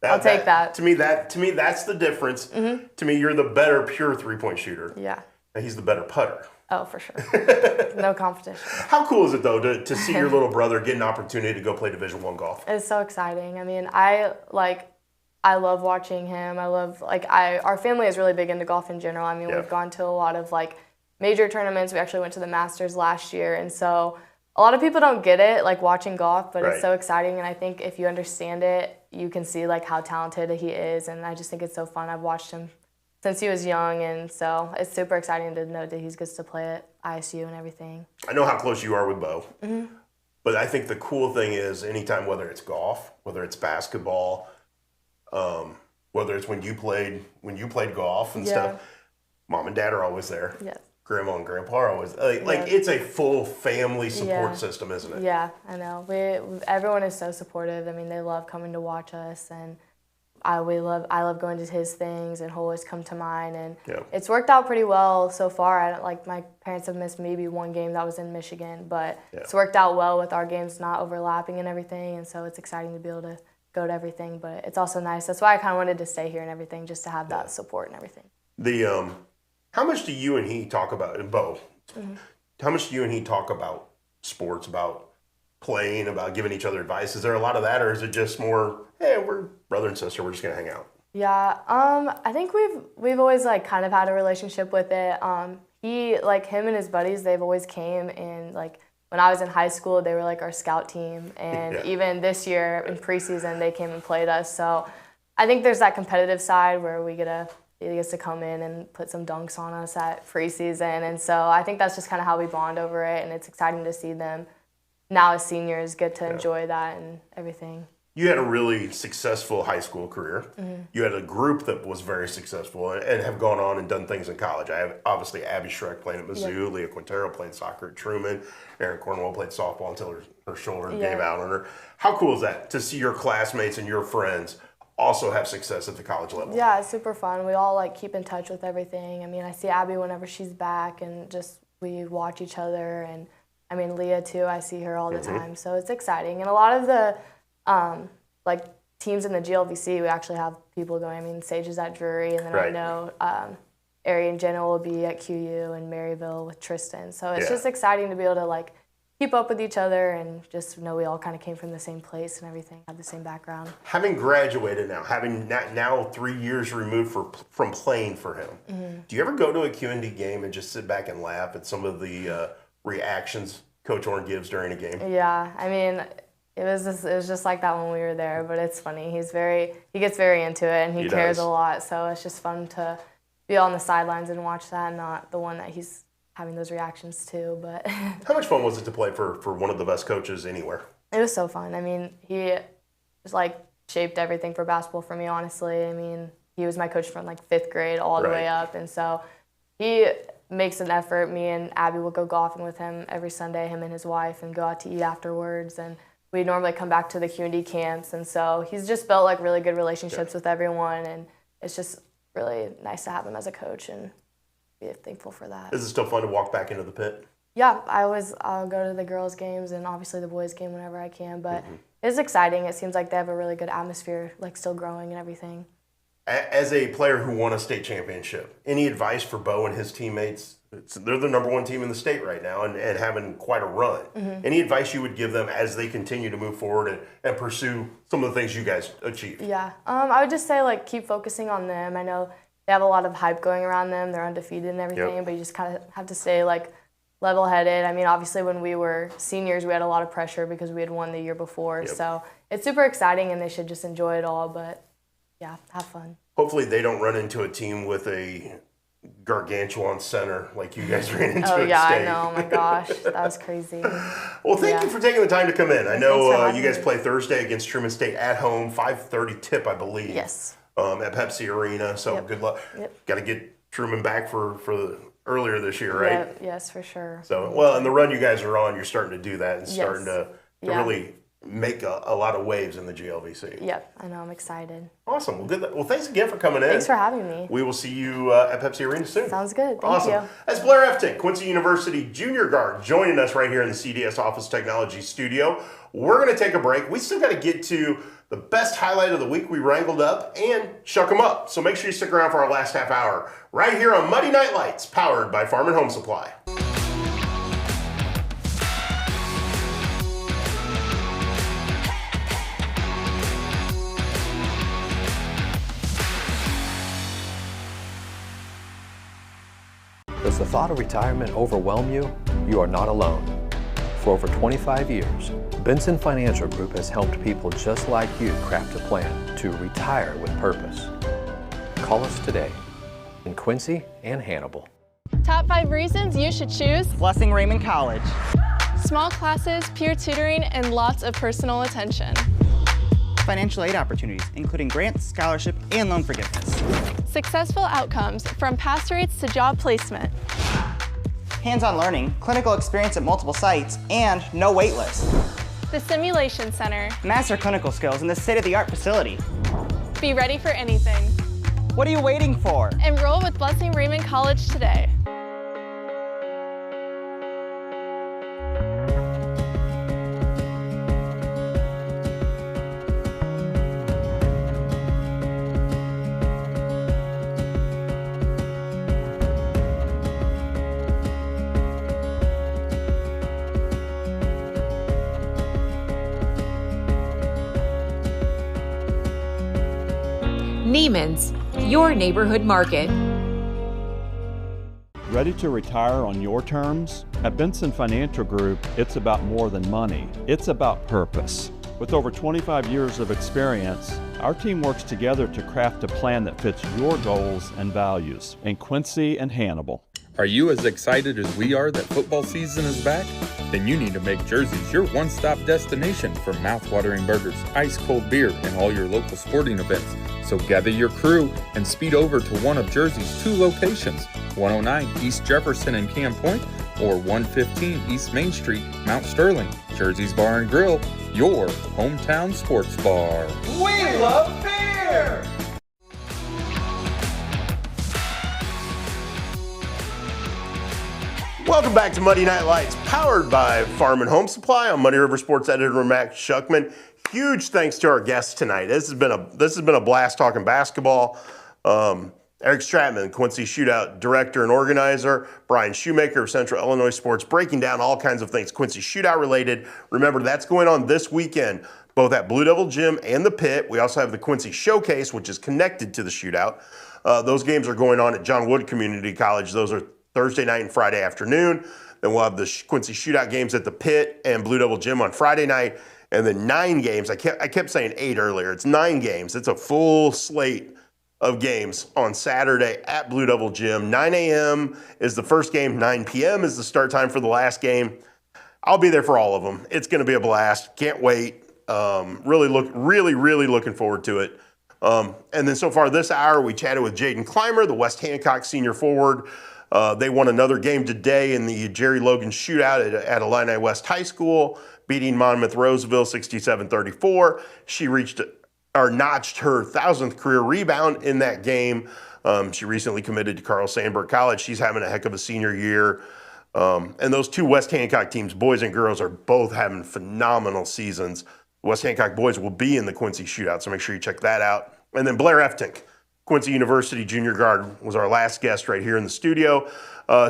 I'll take that. To me, that's the difference. To me, you're the better pure three-point shooter. Yeah. And he's the better putter. Oh, for sure. No competition. How cool is it, though, to see your little brother get an opportunity to go play Division I golf? It's so exciting. I mean, I love watching him. Our family is really big into golf in general. I mean, we've gone to a lot of like major tournaments. We actually went to the Masters last year, and so a lot of people don't get it, like watching golf, but it's so exciting. And I think if you understand it, you can see like how talented he is, and I just think it's so fun. I've watched him since he was young, and so it's super exciting to know that he gets to play at ISU and everything. I know how close you are with Bo, but I think the cool thing is anytime, whether it's golf, whether it's basketball, whether it's when you played golf and stuff, Mom and Dad are always there. Yes. Grandma and Grandpa are always like it's a full family support system, isn't it? Yeah, I know. Everyone is so supportive. I mean, they love coming to watch us, and I love going to his things, and he'll always come to mine, and it's worked out pretty well so far. My parents have missed maybe one game that was in Michigan, but it's worked out well with our games not overlapping and everything, and so it's exciting to be able to go to everything, but it's also nice. That's why I kind of wanted to stay here and everything, just to have that support and everything. How much do you and he talk about, and Bo, how much do you and he talk about sports, about playing, about giving each other advice? Is there a lot of that, or is it just more, hey, we're brother and sister, we're just going to hang out? Yeah, I think we've always like kind of had a relationship with it. Him and his buddies, they've always came, and like when I was in high school, they were like our scout team, and even this year in preseason, they came and played us. So I think there's that competitive side where he gets to come in and put some dunks on us at preseason, and so I think that's just kind of how we bond over it, and it's exciting to see them now as seniors get to enjoy that and everything. You had a really successful high school career. You had a group that was very successful and have gone on and done things in college. I have obviously Abby Schreck playing at Mizzou, Leah Quintero played soccer at Truman, Erin Cornwell played softball until her shoulder gave out on her. How cool is that to see your classmates and your friends also have success at the college level? Yeah, it's super fun. We all like keep in touch with everything. I mean, I see Abby whenever she's back, and just we watch each other, and I mean Leah too. I see her all the time, so it's exciting. And a lot of the teams in the GLVC, we actually have people going. I mean, Sage is at Drury, and then I know Ari and Jenna will be at QU and Maryville with Tristan. So it's just exciting to be able to like keep up with each other and just know we all kind of came from the same place and everything, have the same background. Having graduated now, having now 3 years removed from playing for him, do you ever go to a QND game and just sit back and laugh at some of the reactions Coach Orn gives during a game? Yeah, I mean, It was just like that when we were there, but it's funny. He gets very into it, and he cares does. a lot. So it's just fun to be on the sidelines and watch that, not the one that he's having those reactions to. But How much fun was it to play for one of the best coaches anywhere? it was so fun. I mean, he just like shaped everything for basketball for me, honestly. I mean, he was my coach from like 5th grade all the way up, and so he makes an effort. Me and Abby will go golfing with him every Sunday, him and his wife, and go out to eat afterwards. And we normally come back to the community camps, and so he's just built like really good relationships with everyone, and it's just really nice to have him as a coach and be thankful for that. Is it still fun to walk back into the pit? Yeah, I'll go to the girls' games and obviously the boys' game whenever I can, but it's exciting. It seems like they have a really good atmosphere, like still growing and everything. As a player who won a state championship, any advice for Bo and his teammates? They're the #1 team in the state right now and having quite a run. Any advice you would give them as they continue to move forward and pursue some of the things you guys achieved? Yeah, I would just say like keep focusing on them. I know they have a lot of hype going around them. They're undefeated and everything, but you just kind of have to stay like level-headed. I mean, obviously when we were seniors, we had a lot of pressure because we had won the year before. So it's super exciting and they should just enjoy it all. But yeah, have fun. Hopefully they don't run into a team with a gargantuan center like you guys ran into Oh at yeah, state. I know. Oh my gosh, that was crazy. Well, thank you for taking the time to come in. I know you guys me. play Thursday against Truman State at home, 5:30 tip, I believe. Yes. At Pepsi Arena. So good luck. Got to get Truman back for earlier this year, right? Yep. Yes, for sure. So, well, and the run you guys are on, you're starting to do that and starting to really make a lot of waves in the GLVC. Yep, I know. I'm excited. Awesome. Well, good. Well, thanks again for coming in. Thanks for having me. We will see you at Pepsi Arena soon. Sounds good. Thank awesome. you. That's Blair Efting, Quincy University junior guard, joining us right here in the CDS Office Technology studio. We're going to take a break. We still got to get to the best highlight of the week we wrangled up and shuck them up. So make sure you stick around for our last half hour right here on Muddy Night Lights, powered by Farm and Home Supply. Does the thought of retirement overwhelm you? You are not alone. For over 25 years, Benson Financial Group has helped people just like you craft a plan to retire with purpose. Call us today in Quincy and Hannibal. Top 5 reasons you should choose Blessing Raymond College. Small classes, peer tutoring, and lots of personal attention. Financial aid opportunities, including grants, scholarship, and loan forgiveness. Successful outcomes from pass rates to job placement. Hands-on learning, clinical experience at multiple sites, and no wait list. The Simulation Center. Master clinical skills in this state-of-the-art facility. Be ready for anything. What are you waiting for? Enroll with Blessing Raymond College today. Neiman's, your neighborhood market. Ready to retire on your terms? At Benson Financial Group, it's about more than money. It's about purpose. With over 25 years of experience, our team works together to craft a plan that fits your goals and values in Quincy and Hannibal. Are you as excited as we are that football season is back? Then you need to make Jersey's your one-stop destination for mouth-watering burgers, ice-cold beer, and all your local sporting events. So gather your crew and speed over to one of Jersey's 2 locations, 109 East Jefferson and Camp Point, or 115 East Main Street, Mount Sterling. Jersey's Bar and Grill, your hometown sports bar. We love beer! Welcome back to Muddy Night Lights, powered by Farm and Home Supply. I'm Muddy River Sports editor Max Schuckman. Huge thanks to our guests tonight. This has been a blast talking basketball. Eric Stratman, Quincy Shootout director and organizer. Brian Shoemaker of Central Illinois Sports, breaking down all kinds of things Quincy Shootout related. Remember, that's going on this weekend, both at Blue Devil Gym and the Pit. We also have the Quincy Showcase, which is connected to the Shootout. Those games are going on at John Wood Community College. Those are Thursday night and Friday afternoon. Then we'll have the Quincy Shootout games at the Pit and Blue Devil Gym on Friday night. And then 9 games, I kept saying 8 earlier. It's 9 games. It's a full slate of games on Saturday at Blue Devil Gym. 9 a.m. is the first game. 9 p.m. is the start time for the last game. I'll be there for all of them. It's going to be a blast. Can't wait. Really looking forward to it. And then so far this hour, we chatted with Jaden Clymer, the West Hancock senior forward. They won another game today in the Jerry Logan shootout at Illini West High School, beating Monmouth Roseville 67-34. She notched her 1,000th career rebound in that game. She recently committed to Carl Sandburg College. She's having a heck of a senior year. And those 2 West Hancock teams, boys and girls, are both having phenomenal seasons. West Hancock boys will be in the Quincy shootout, so make sure you check that out. And then Blair Eftink, Quincy University junior guard, was our last guest right here in the studio.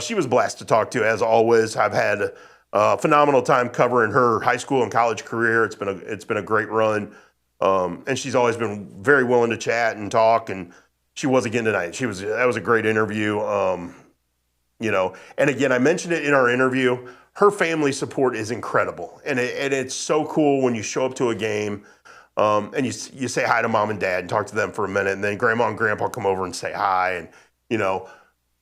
She was blessed to talk to, as always. I've had a phenomenal time covering her high school and college career. It's been a great run. And she's always been very willing to chat and talk, and she was again tonight. That was a great interview. And again, I mentioned it in our interview. Her family support is incredible, and it's so cool when you show up to a game, and you say hi to mom and dad and talk to them for a minute, and then grandma and grandpa come over and say hi, and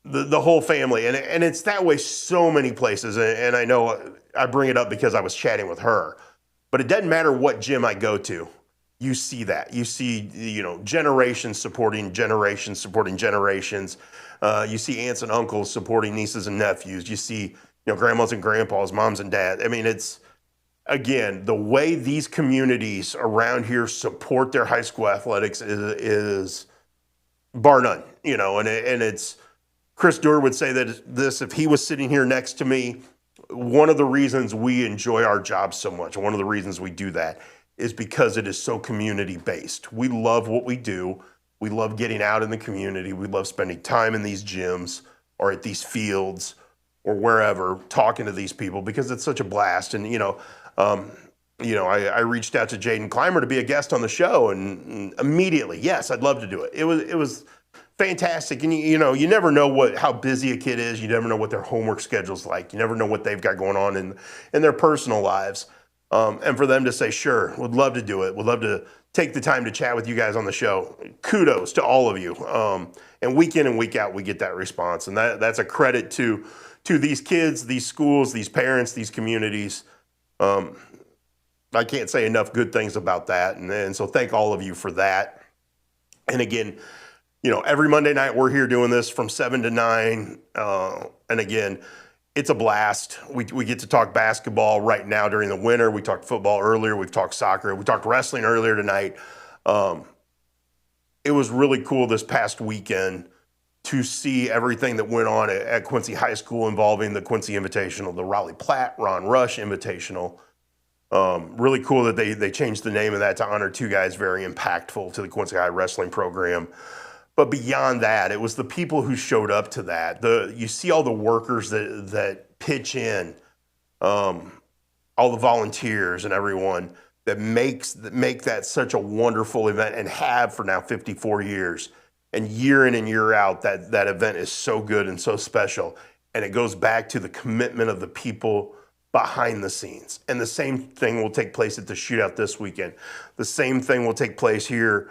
the whole family, and it's that way so many places. And I know I bring it up because I was chatting with her, but it doesn't matter what gym I go to. You see that. You see, generations supporting generations supporting generations. You see aunts and uncles supporting nieces and nephews. You see, grandmas and grandpas, moms and dads. I mean, it's, again, the way these communities around here support their high school athletics is bar none, and it's, Chris Doerr would say that this, if he was sitting here next to me, one of the reasons we enjoy our job so much, one of the reasons we do that, is because it is so community-based. We love what we do. We love getting out in the community. We love spending time in these gyms or at these fields or wherever, talking to these people, because it's such a blast. And, I reached out to Jaden Clymer to be a guest on the show, and immediately, yes, I'd love to do it. It was fantastic. And, you never know how busy a kid is. You never know what their homework schedule's like. You never know what they've got going on in their personal lives. And for them to say, sure, would love to do it. Would love to take the time to chat with you guys on the show. Kudos to all of you. And week in and week out, we get that response. And that's a credit to these kids, these schools, these parents, these communities. I can't say enough good things about that. And so thank all of you for that. And again, every Monday night we're here doing this from 7 to 9. And again, it's a blast. We get to talk basketball right now during the winter. We talked football earlier. We've talked soccer. We talked wrestling earlier tonight. It was really cool this past weekend to see everything that went on at Quincy High School involving the Quincy Invitational, the Raleigh Platte Ron Rush Invitational. Really cool that they changed the name of that to honor 2 guys very impactful to the Quincy High wrestling program. But beyond that, it was the people who showed up to that. You see all the workers that pitch in, all the volunteers and everyone that make that such a wonderful event, and have for now 54 years. And year in and year out, that event is so good and so special. And it goes back to the commitment of the people behind the scenes. And the same thing will take place at the shootout this weekend. The same thing will take place here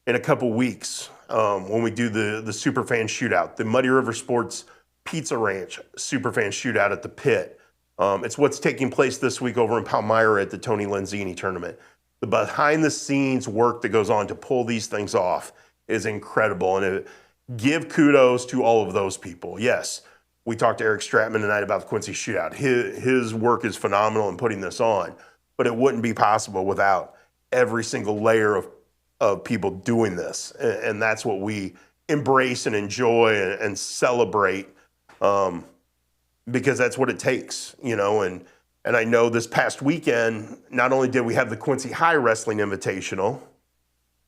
in a couple weeks. When we do the Superfan Shootout, the Muddy River Sports Pizza Ranch Superfan Shootout at the Pit. It's what's taking place this week over in Palmyra at the Tony Lenzini tournament. The behind-the-scenes work that goes on to pull these things off is incredible, and give kudos to all of those people. Yes, we talked to Eric Stratman tonight about the Quincy Shootout. His work is phenomenal in putting this on, but it wouldn't be possible without every single layer of people doing this. And that's what we embrace and enjoy and celebrate, because that's what it takes, and I know this past weekend, not only did we have the Quincy High Wrestling Invitational,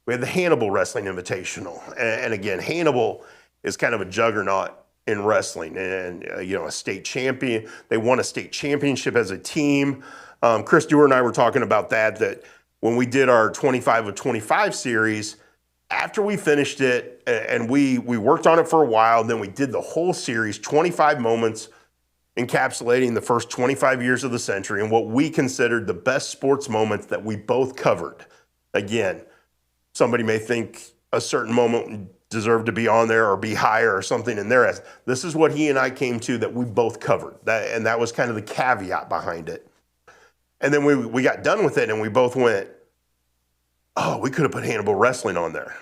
we had the Hannibal Wrestling Invitational. And again, Hannibal is kind of a juggernaut in wrestling, and a state champion. They won a state championship as a team. Chris Doerr and I were talking about that when we did our 25 of 25 series, after we finished it, and we worked on it for a while, then we did the whole series, 25 moments encapsulating the first 25 years of the century and what we considered the best sports moments that we both covered. Again, somebody may think a certain moment deserved to be on there or be higher or something in there. This is what he and I came to that we both covered. That was kind of the caveat behind it. And then we got done with it and we both went, oh, we could have put Hannibal Wrestling on there,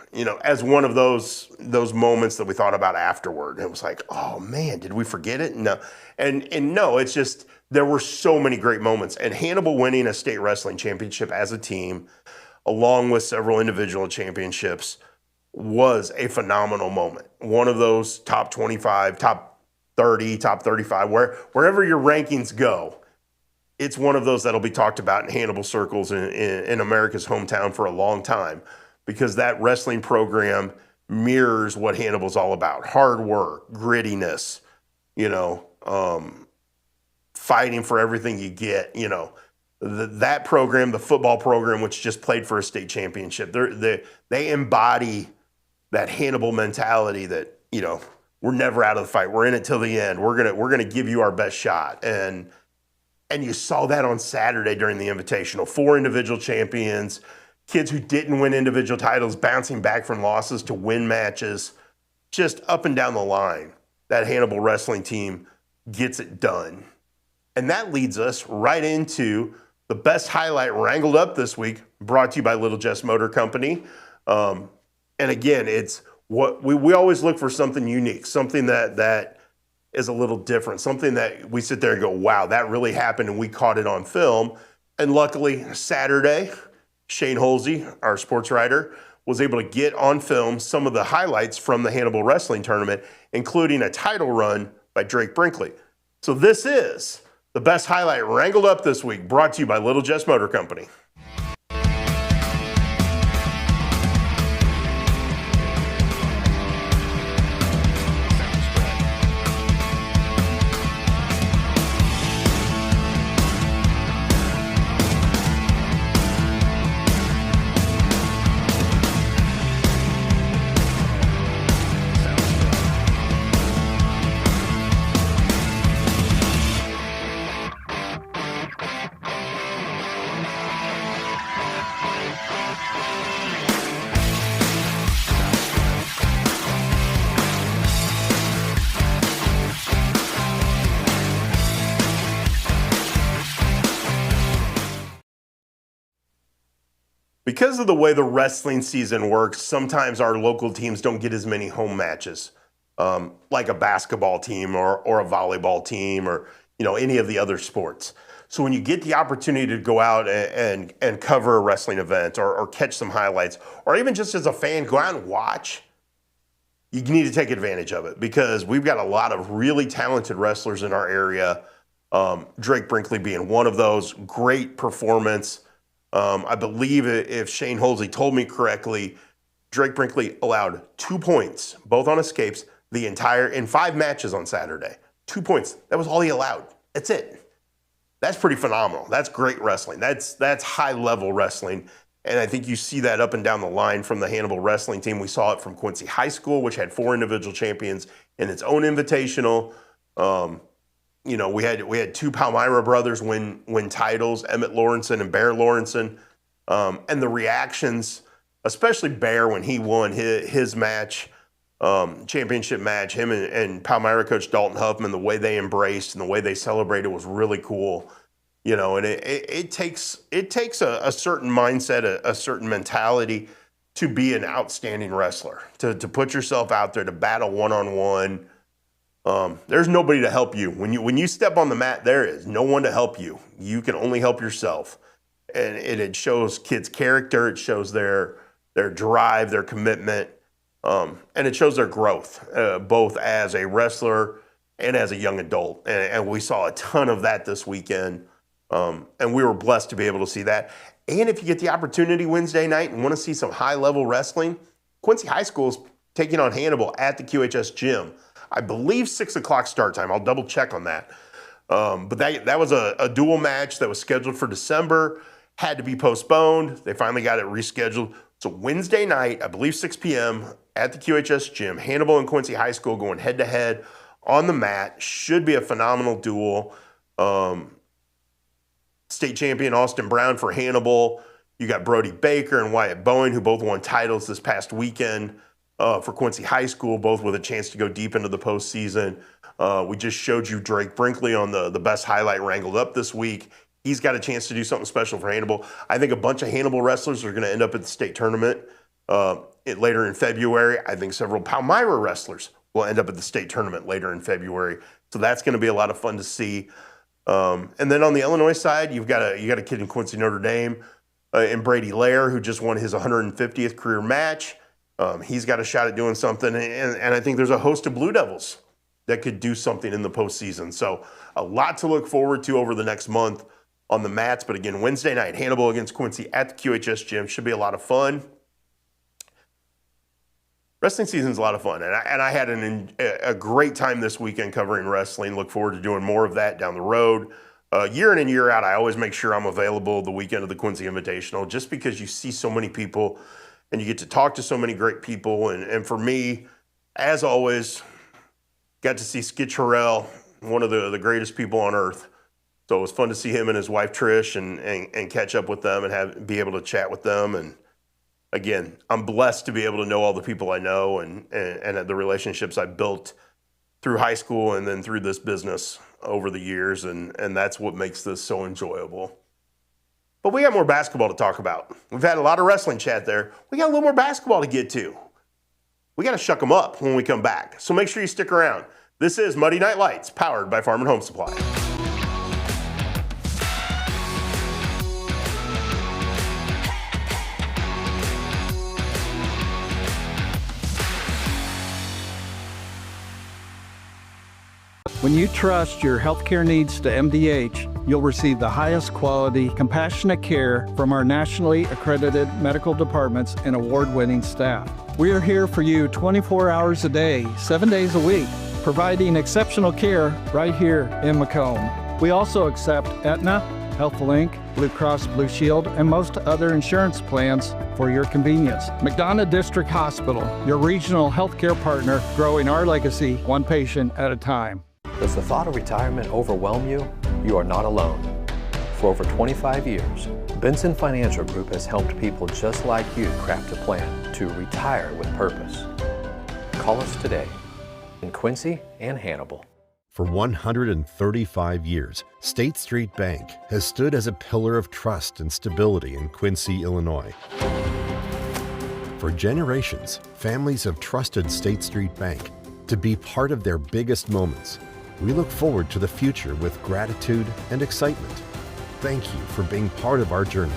as one of those moments that we thought about afterward. And it was like, oh man, did we forget it? No. And no, it's just, there were so many great moments. And Hannibal winning a state wrestling championship as a team, along with several individual championships, was a phenomenal moment. One of those top 25, top 30, top 35, wherever your rankings go, it's one of those that'll be talked about in Hannibal circles in America's hometown for a long time, because that wrestling program mirrors what Hannibal's all about. Hard work, grittiness, fighting for everything you get, that program, the football program, which just played for a state championship, they embody that Hannibal mentality that, we're never out of the fight. We're in it till the end. We're gonna give you our best shot. And you saw that on Saturday during the Invitational. 4 individual champions, kids who didn't win individual titles, bouncing back from losses to win matches, just up and down the line. That Hannibal wrestling team gets it done. And that leads us right into the best highlight wrangled up this week, brought to you by Little Jess Motor Company. And again, it's what we always look for, something unique, something that is a little different, something that we sit there and go, wow, that really happened and we caught it on film. And luckily, Saturday, Shane Holsey, our sports writer, was able to get on film some of the highlights from the Hannibal Wrestling Tournament, including a title run by Drake Brinkley. So this is the best highlight wrangled up this week, brought to you by Little Jess Motor Company. Because of the way the wrestling season works, sometimes our local teams don't get as many home matches, like a basketball team or a volleyball team or any of the other sports. So when you get the opportunity to go out and cover a wrestling event or catch some highlights, or even just as a fan, go out and watch, you need to take advantage of it, because we've got a lot of really talented wrestlers in our area. Drake Brinkley being one of those. Great performance. I believe, if Shane Holsey told me correctly, Drake Brinkley allowed 2 points, both on escapes, in 5 matches on Saturday. 2 points. That was all he allowed. That's it. That's pretty phenomenal. That's great wrestling. That's high-level wrestling. And I think you see that up and down the line from the Hannibal wrestling team. We saw it from Quincy High School, which had 4 individual champions in its own invitational. We had 2 Palmyra brothers win titles, Emmett Lawrenson and Bear Lawrenson. And the reactions, especially Bear when he won his match, championship match, him and Palmyra coach Dalton Huffman, the way they embraced and the way they celebrated was really cool. And it takes a certain mindset, a certain mentality to be an outstanding wrestler, to put yourself out there, to battle one-on-one. There's nobody to help you. When you step on the mat, there is no one to help you. You can only help yourself. And it shows kids' character. It shows their drive, their commitment, and it shows their growth, both as a wrestler and as a young adult. And we saw a ton of that this weekend, and we were blessed to be able to see that. And if you get the opportunity Wednesday night and want to see some high-level wrestling, Quincy High School is taking on Hannibal at the QHS gym. I believe 6 o'clock start time. I'll double check on that. But that was a dual match that was scheduled for December, had to be postponed. They finally got it rescheduled. So Wednesday night, I believe 6 p.m. at the QHS gym, Hannibal and Quincy High School going head-to-head on the mat. Should be a phenomenal duel. State champion Austin Brown for Hannibal. You got Brody Baker and Wyatt Bowen, who both won titles this past weekend for Quincy High School, both with a chance to go deep into the postseason. We just showed you Drake Brinkley on the best highlight wrangled up this week. He's got a chance to do something special for Hannibal. I think a bunch of Hannibal wrestlers are going to end up at the state tournament later in February. I think several Palmyra wrestlers will end up at the state tournament later in February. So that's going to be a lot of fun to see. And then on the Illinois side, you got a kid in Quincy, Notre Dame, and Brady Lair, who just won his 150th career match. He's got a shot at doing something. And I think there's a host of Blue Devils that could do something in the postseason. So a lot to look forward to over the next month on the mats. But again, Wednesday night, Hannibal against Quincy at the QHS gym. Should be a lot of fun. Wrestling season's a lot of fun, and I had a great time this weekend covering wrestling. Look forward to doing more of that down the road. Year in and year out, I always make sure I'm available the weekend of the Quincy Invitational, just because you see so many people and you get to talk to so many great people. And for me, as always, got to see Skitch Harrell, one of the greatest people on earth. So it was fun to see him and his wife Trish and catch up with them and be able to chat with them. And again, I'm blessed to be able to know all the people I know and the relationships I built through high school and then through this business over the years, and that's what makes this so enjoyable. But we got more basketball to talk about. We've had a lot of wrestling chat there. We got a little more basketball to get to. We got to shuck them up when we come back, so make sure you stick around. This is Muddy Night Lights, powered by Farm and Home Supply. When you trust your healthcare needs to MDH, you'll receive the highest quality, compassionate care from our nationally accredited medical departments and award-winning staff. We are here for you 24 hours a day, 7 days a week, providing exceptional care right here in Macomb. We also accept Aetna, HealthLink, Blue Cross Blue Shield, and most other insurance plans for your convenience. McDonough District Hospital, your regional healthcare partner, growing our legacy one patient at a time. Does the thought of retirement overwhelm you? You are not alone. For over 25 years, Benson Financial Group has helped people just like you craft a plan to retire with purpose. Call us today in Quincy and Hannibal. For 135 years, State Street Bank has stood as a pillar of trust and stability in Quincy, Illinois. For generations, families have trusted State Street Bank to be part of their biggest moments. We look forward to the future with gratitude and excitement. Thank you for being part of our journey.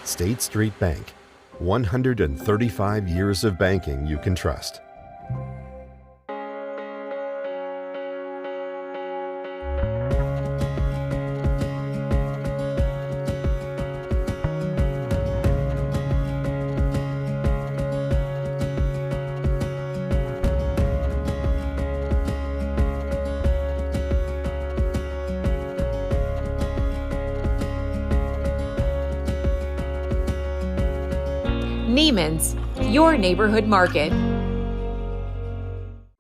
State Street Bank, 135 years of banking you can trust. Neiman's, your neighborhood market.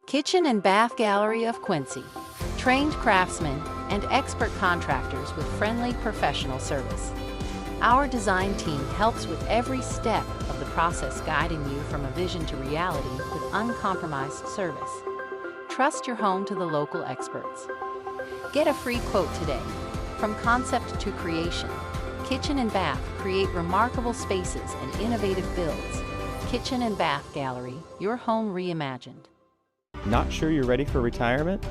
Kitchen and Bath Gallery of Quincy. Trained craftsmen and expert contractors with friendly professional service. Our design team helps with every step of the process, guiding you from a vision to reality with uncompromised service. Trust your home to the local experts. Get a free quote today. From concept to creation, Kitchen and Bath create remarkable spaces and innovative builds. Kitchen and Bath Gallery, your home reimagined. Not sure you're ready for retirement?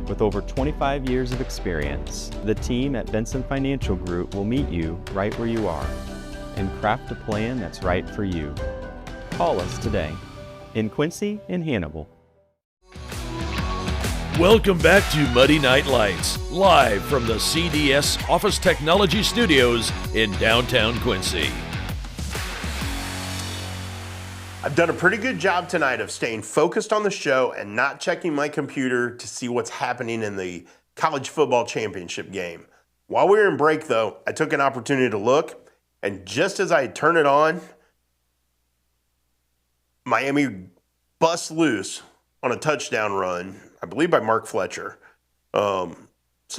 With over 25 years of experience, the team at Benson Financial Group will meet you right where you are and craft a plan that's right for you. Call us today in Quincy and Hannibal. Welcome back to Muddy Night Lights, live from the CDS Office Technology Studios in downtown Quincy. I've done a pretty good job tonight of staying focused on the show and not checking my computer to see what's happening in the college football championship game. While we were in break, though, I took an opportunity to look, and just as I turn it on, Miami busts loose on a touchdown run, I believe by Mark Fletcher. So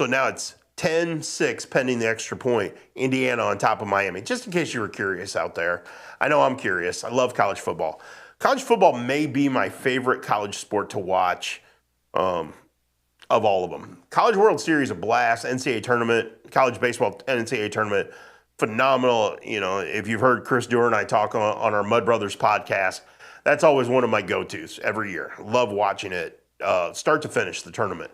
now it's 10-6 pending the extra point. Indiana on top of Miami. Just in case you were curious out there. I know I'm curious. I love college football. College football may be my favorite college sport to watch of all of them. College World Series, a blast. NCAA tournament, college baseball NCAA tournament, phenomenal. You know, if you've heard Chris Dewar and I talk on our Mud Brothers podcast, that's always one of my go-tos every year. Love watching it, start to finish, the tournament.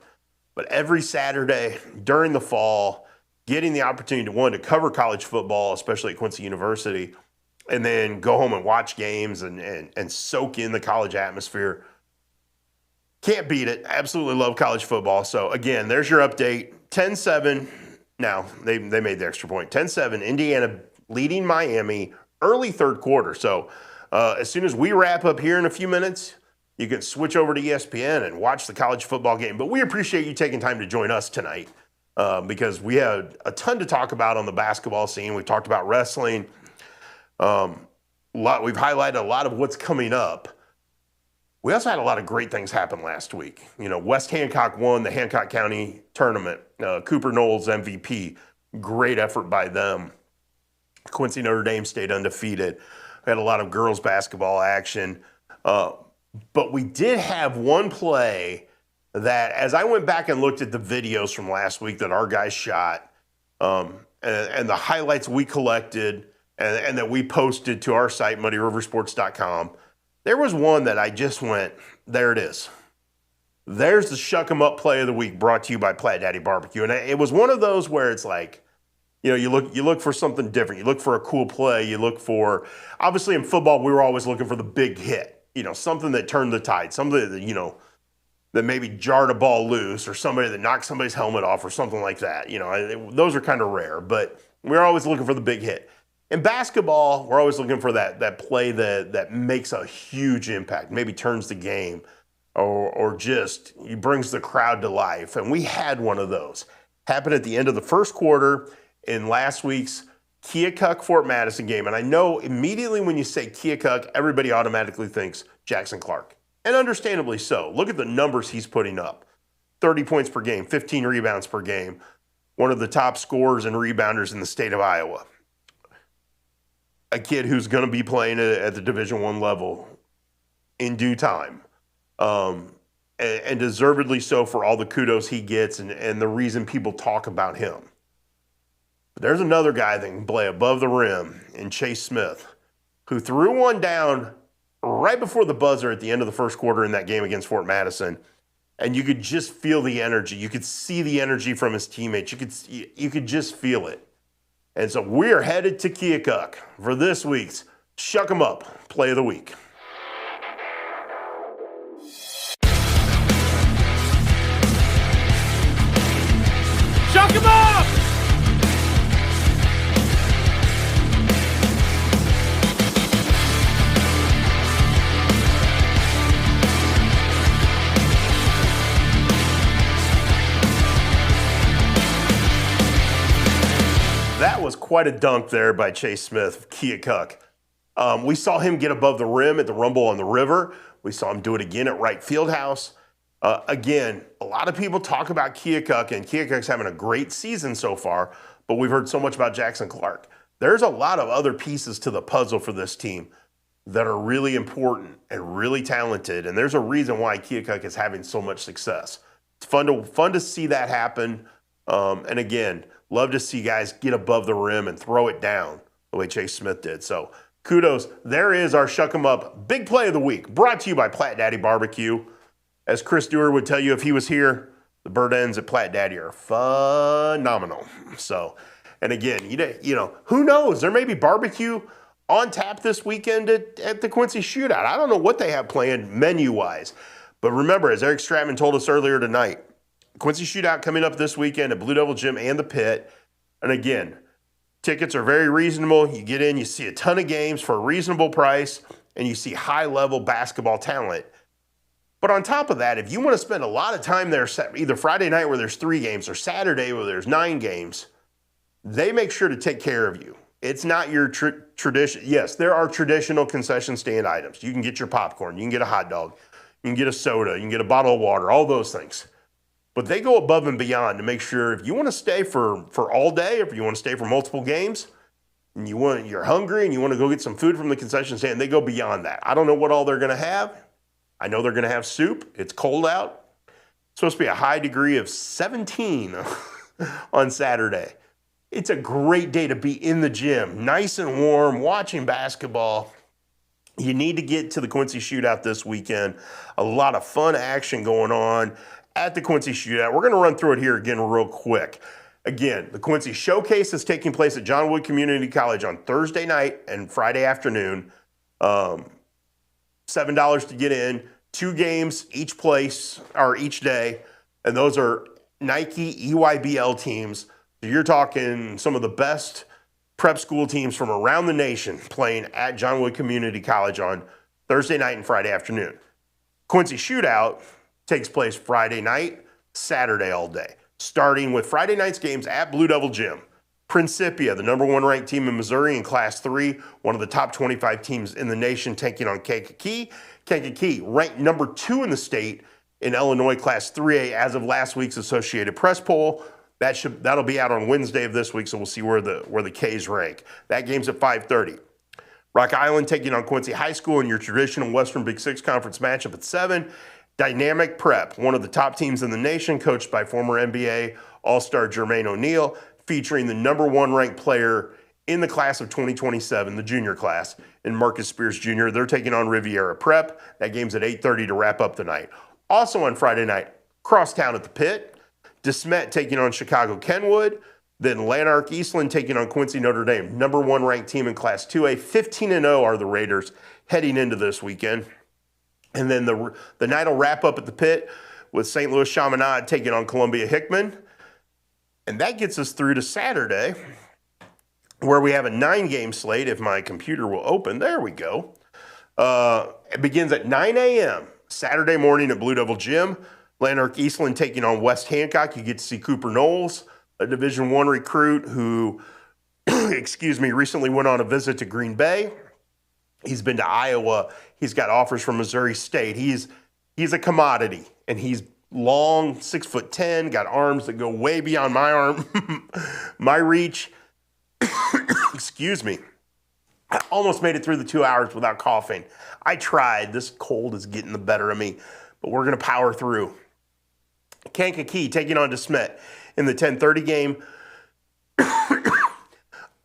But every Saturday during the fall, getting the opportunity to cover college football, especially at Quincy University, and then go home and watch games and soak in the college atmosphere. Can't beat it. Absolutely love college football. So again, there's your update. 10-7. Now, they made the extra point. 10-7, Indiana leading Miami early third quarter. So as soon as we wrap up here in a few minutes, you can switch over to ESPN and watch the college football game. But we appreciate you taking time to join us tonight because we had a ton to talk about on the basketball scene. We talked about wrestling. We've highlighted a lot of what's coming up. We also had a lot of great things happen last week. You know, West Hancock won the Hancock County tournament. Cooper Knowles MVP. Great effort by them. Quincy Notre Dame stayed undefeated. We had a lot of girls basketball action. But we did have one play that, as I went back and looked at the videos from last week that our guys shot, and the highlights we collected and that we posted to our site, muddyriversports.com, there was one that I just went, there it is. There's the Shuck 'em Up play of the week brought to you by Platt Daddy Barbecue. And it was one of those where it's like, you know, you look for something different. You look for a cool play. You look for, obviously in football, we were always looking for the big hit. You know, something that turned the tide, something that, you know, that maybe jarred a ball loose or somebody that knocked somebody's helmet off or something like that. You know, those are kind of rare, but we're always looking for the big hit. In basketball, we're always looking for that play that makes a huge impact, maybe turns the game or just brings the crowd to life. And we had one of those. Happened at the end of the first quarter in last week's Keokuk-Fort Madison game. And I know immediately when you say Keokuk, everybody automatically thinks Jackson Clark. And understandably so. Look at the numbers he's putting up. 30 points per game, 15 rebounds per game. One of the top scorers and rebounders in the state of Iowa. A kid who's going to be playing at the Division I level in due time. And deservedly so for all the kudos he gets and the reason people talk about him. But there's another guy that can play above the rim in Chase Smith, who threw one down right before the buzzer at the end of the first quarter in that game against Fort Madison. And you could just feel the energy. You could see the energy from his teammates. You could just feel it. And so we're headed to Keokuk for this week's Shuck 'em Up Play of the Week. Shuck 'em up! That was quite a dunk there by Chase Smith of Keokuk. We saw him get above the rim at the Rumble on the River. We saw him do it again at Wright Fieldhouse. Again, a lot of people talk about Keokuk, and Keokuk's having a great season so far, but we've heard so much about Jackson Clark. There's a lot of other pieces to the puzzle for this team that are really important and really talented, and there's a reason why Keokuk is having so much success. It's fun to see that happen, and again, love to see guys get above the rim and throw it down the way Chase Smith did. So kudos. There is our Shuck 'em Up Big Play of the Week, brought to you by Platt Daddy Barbecue. As Chris Dewar would tell you if he was here, the bird ends at Platt Daddy are phenomenal. So, and again, you know, who knows? There may be barbecue on tap this weekend at the Quincy Shootout. I don't know what they have planned menu-wise. But remember, as Eric Stratman told us earlier tonight, Quincy Shootout coming up this weekend at Blue Devil Gym and the Pit. And again, tickets are very reasonable. You get in, you see a ton of games for a reasonable price, and you see high-level basketball talent. But on top of that, if you want to spend a lot of time there, either Friday night where there's 3 games or Saturday where there's 9 games, they make sure to take care of you. It's not your tradition. Yes, there are traditional concession stand items. You can get your popcorn. You can get a hot dog. You can get a soda, you can get a bottle of water, all those things. But they go above and beyond to make sure if you want to stay for all day, if you want to stay for multiple games, and you're hungry and you want to go get some food from the concession stand, they go beyond that. I don't know what all they're going to have. I know they're going to have soup. It's cold out. It's supposed to be a high degree of 17 on Saturday. It's a great day to be in the gym, nice and warm, watching basketball. You need to get to the Quincy Shootout this weekend. A lot of fun action going on at the Quincy Shootout. We're going to run through it here again real quick. Again, the Quincy Showcase is taking place at John Wood Community College on Thursday night and Friday afternoon. $7 to get in, 2 games each place or each day, and those are Nike EYBL teams. So you're talking some of the best prep school teams from around the nation playing at John Wood Community College on Thursday night and Friday afternoon. Quincy Shootout takes place Friday night, Saturday all day, starting with Friday night's games at Blue Devil Gym. Principia, the number 1 ranked team in Missouri in Class 3, one of the top 25 teams in the nation, taking on Kankakee. Kankakee, ranked number 2 in the state in Illinois Class 3A as of last week's Associated Press poll. That'll be out on Wednesday of this week, so we'll see where the K's rank. That game's at 5:30. Rock Island taking on Quincy High School in your traditional Western Big Six Conference matchup at 7. Dynamic Prep, one of the top teams in the nation, coached by former NBA All-Star Jermaine O'Neal, featuring the number 1 ranked player in the class of 2027, the junior class, in Marcus Spears Jr. They're taking on Riviera Prep. That game's at 8:30 to wrap up the night. Also on Friday night, Crosstown at the Pit. DeSmet taking on Chicago Kenwood. Then Lanark Eastland taking on Quincy Notre Dame. Number 1 ranked team in Class 2A. 15-0 are the Raiders heading into this weekend. And then the night will wrap up at the Pit with St. Louis Chaminade taking on Columbia Hickman. And that gets us through to Saturday, where we have a 9-game slate, if my computer will open. There we go. It begins at 9 a.m. Saturday morning at Blue Devil Gym. Lanark Eastland taking on West Hancock. You get to see Cooper Knowles, a Division I recruit who, recently went on a visit to Green Bay. He's been to Iowa. He's got offers from Missouri State. He's a commodity, and he's long, 6'10", got arms that go way beyond my arm, my reach. Excuse me. I almost made it through the 2 hours without coughing. I tried. This cold is getting the better of me, but we're going to power through. Kankakee taking on DeSmet in the 10:30 game.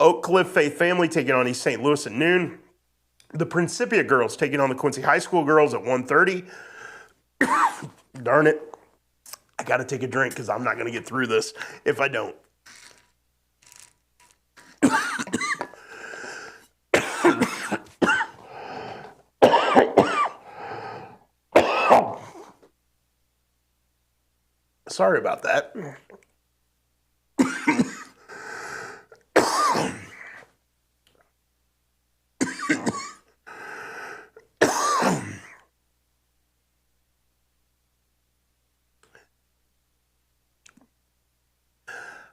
Oak Cliff Faith Family taking on East St. Louis at noon. The Principia girls taking on the Quincy High School girls at 1:30. Darn it. I got to take a drink because I'm not going to get through this if I don't. Sorry about that.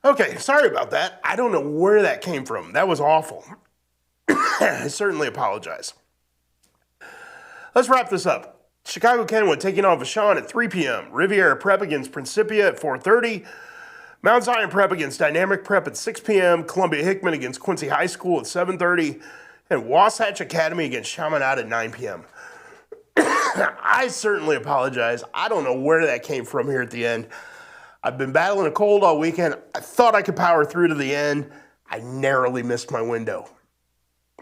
Okay, sorry about that. I don't know where that came from. That was awful. I certainly apologize. Let's wrap this up. Chicago Kenwood taking on Vashon at 3 p.m. Riviera Prep against Principia at 4:30. Mount Zion Prep against Dynamic Prep at 6 p.m. Columbia Hickman against Quincy High School at 7:30. And Wasatch Academy against Chaminade at 9 p.m. I certainly apologize. I don't know where that came from here at the end. I've been battling a cold all weekend. I thought I could power through to the end. I narrowly missed my window.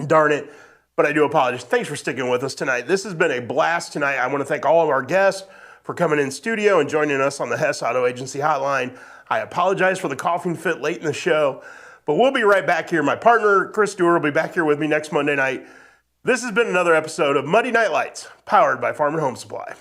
Darn it. But I do apologize. Thanks for sticking with us tonight. This has been a blast tonight. I want to thank all of our guests for coming in studio and joining us on the Hess Auto Agency Hotline. I apologize for the coughing fit late in the show, but we'll be right back here. My partner, Chris Stewart, will be back here with me next Monday night. This has been another episode of Muddy Night Lights, powered by Farm and Home Supply.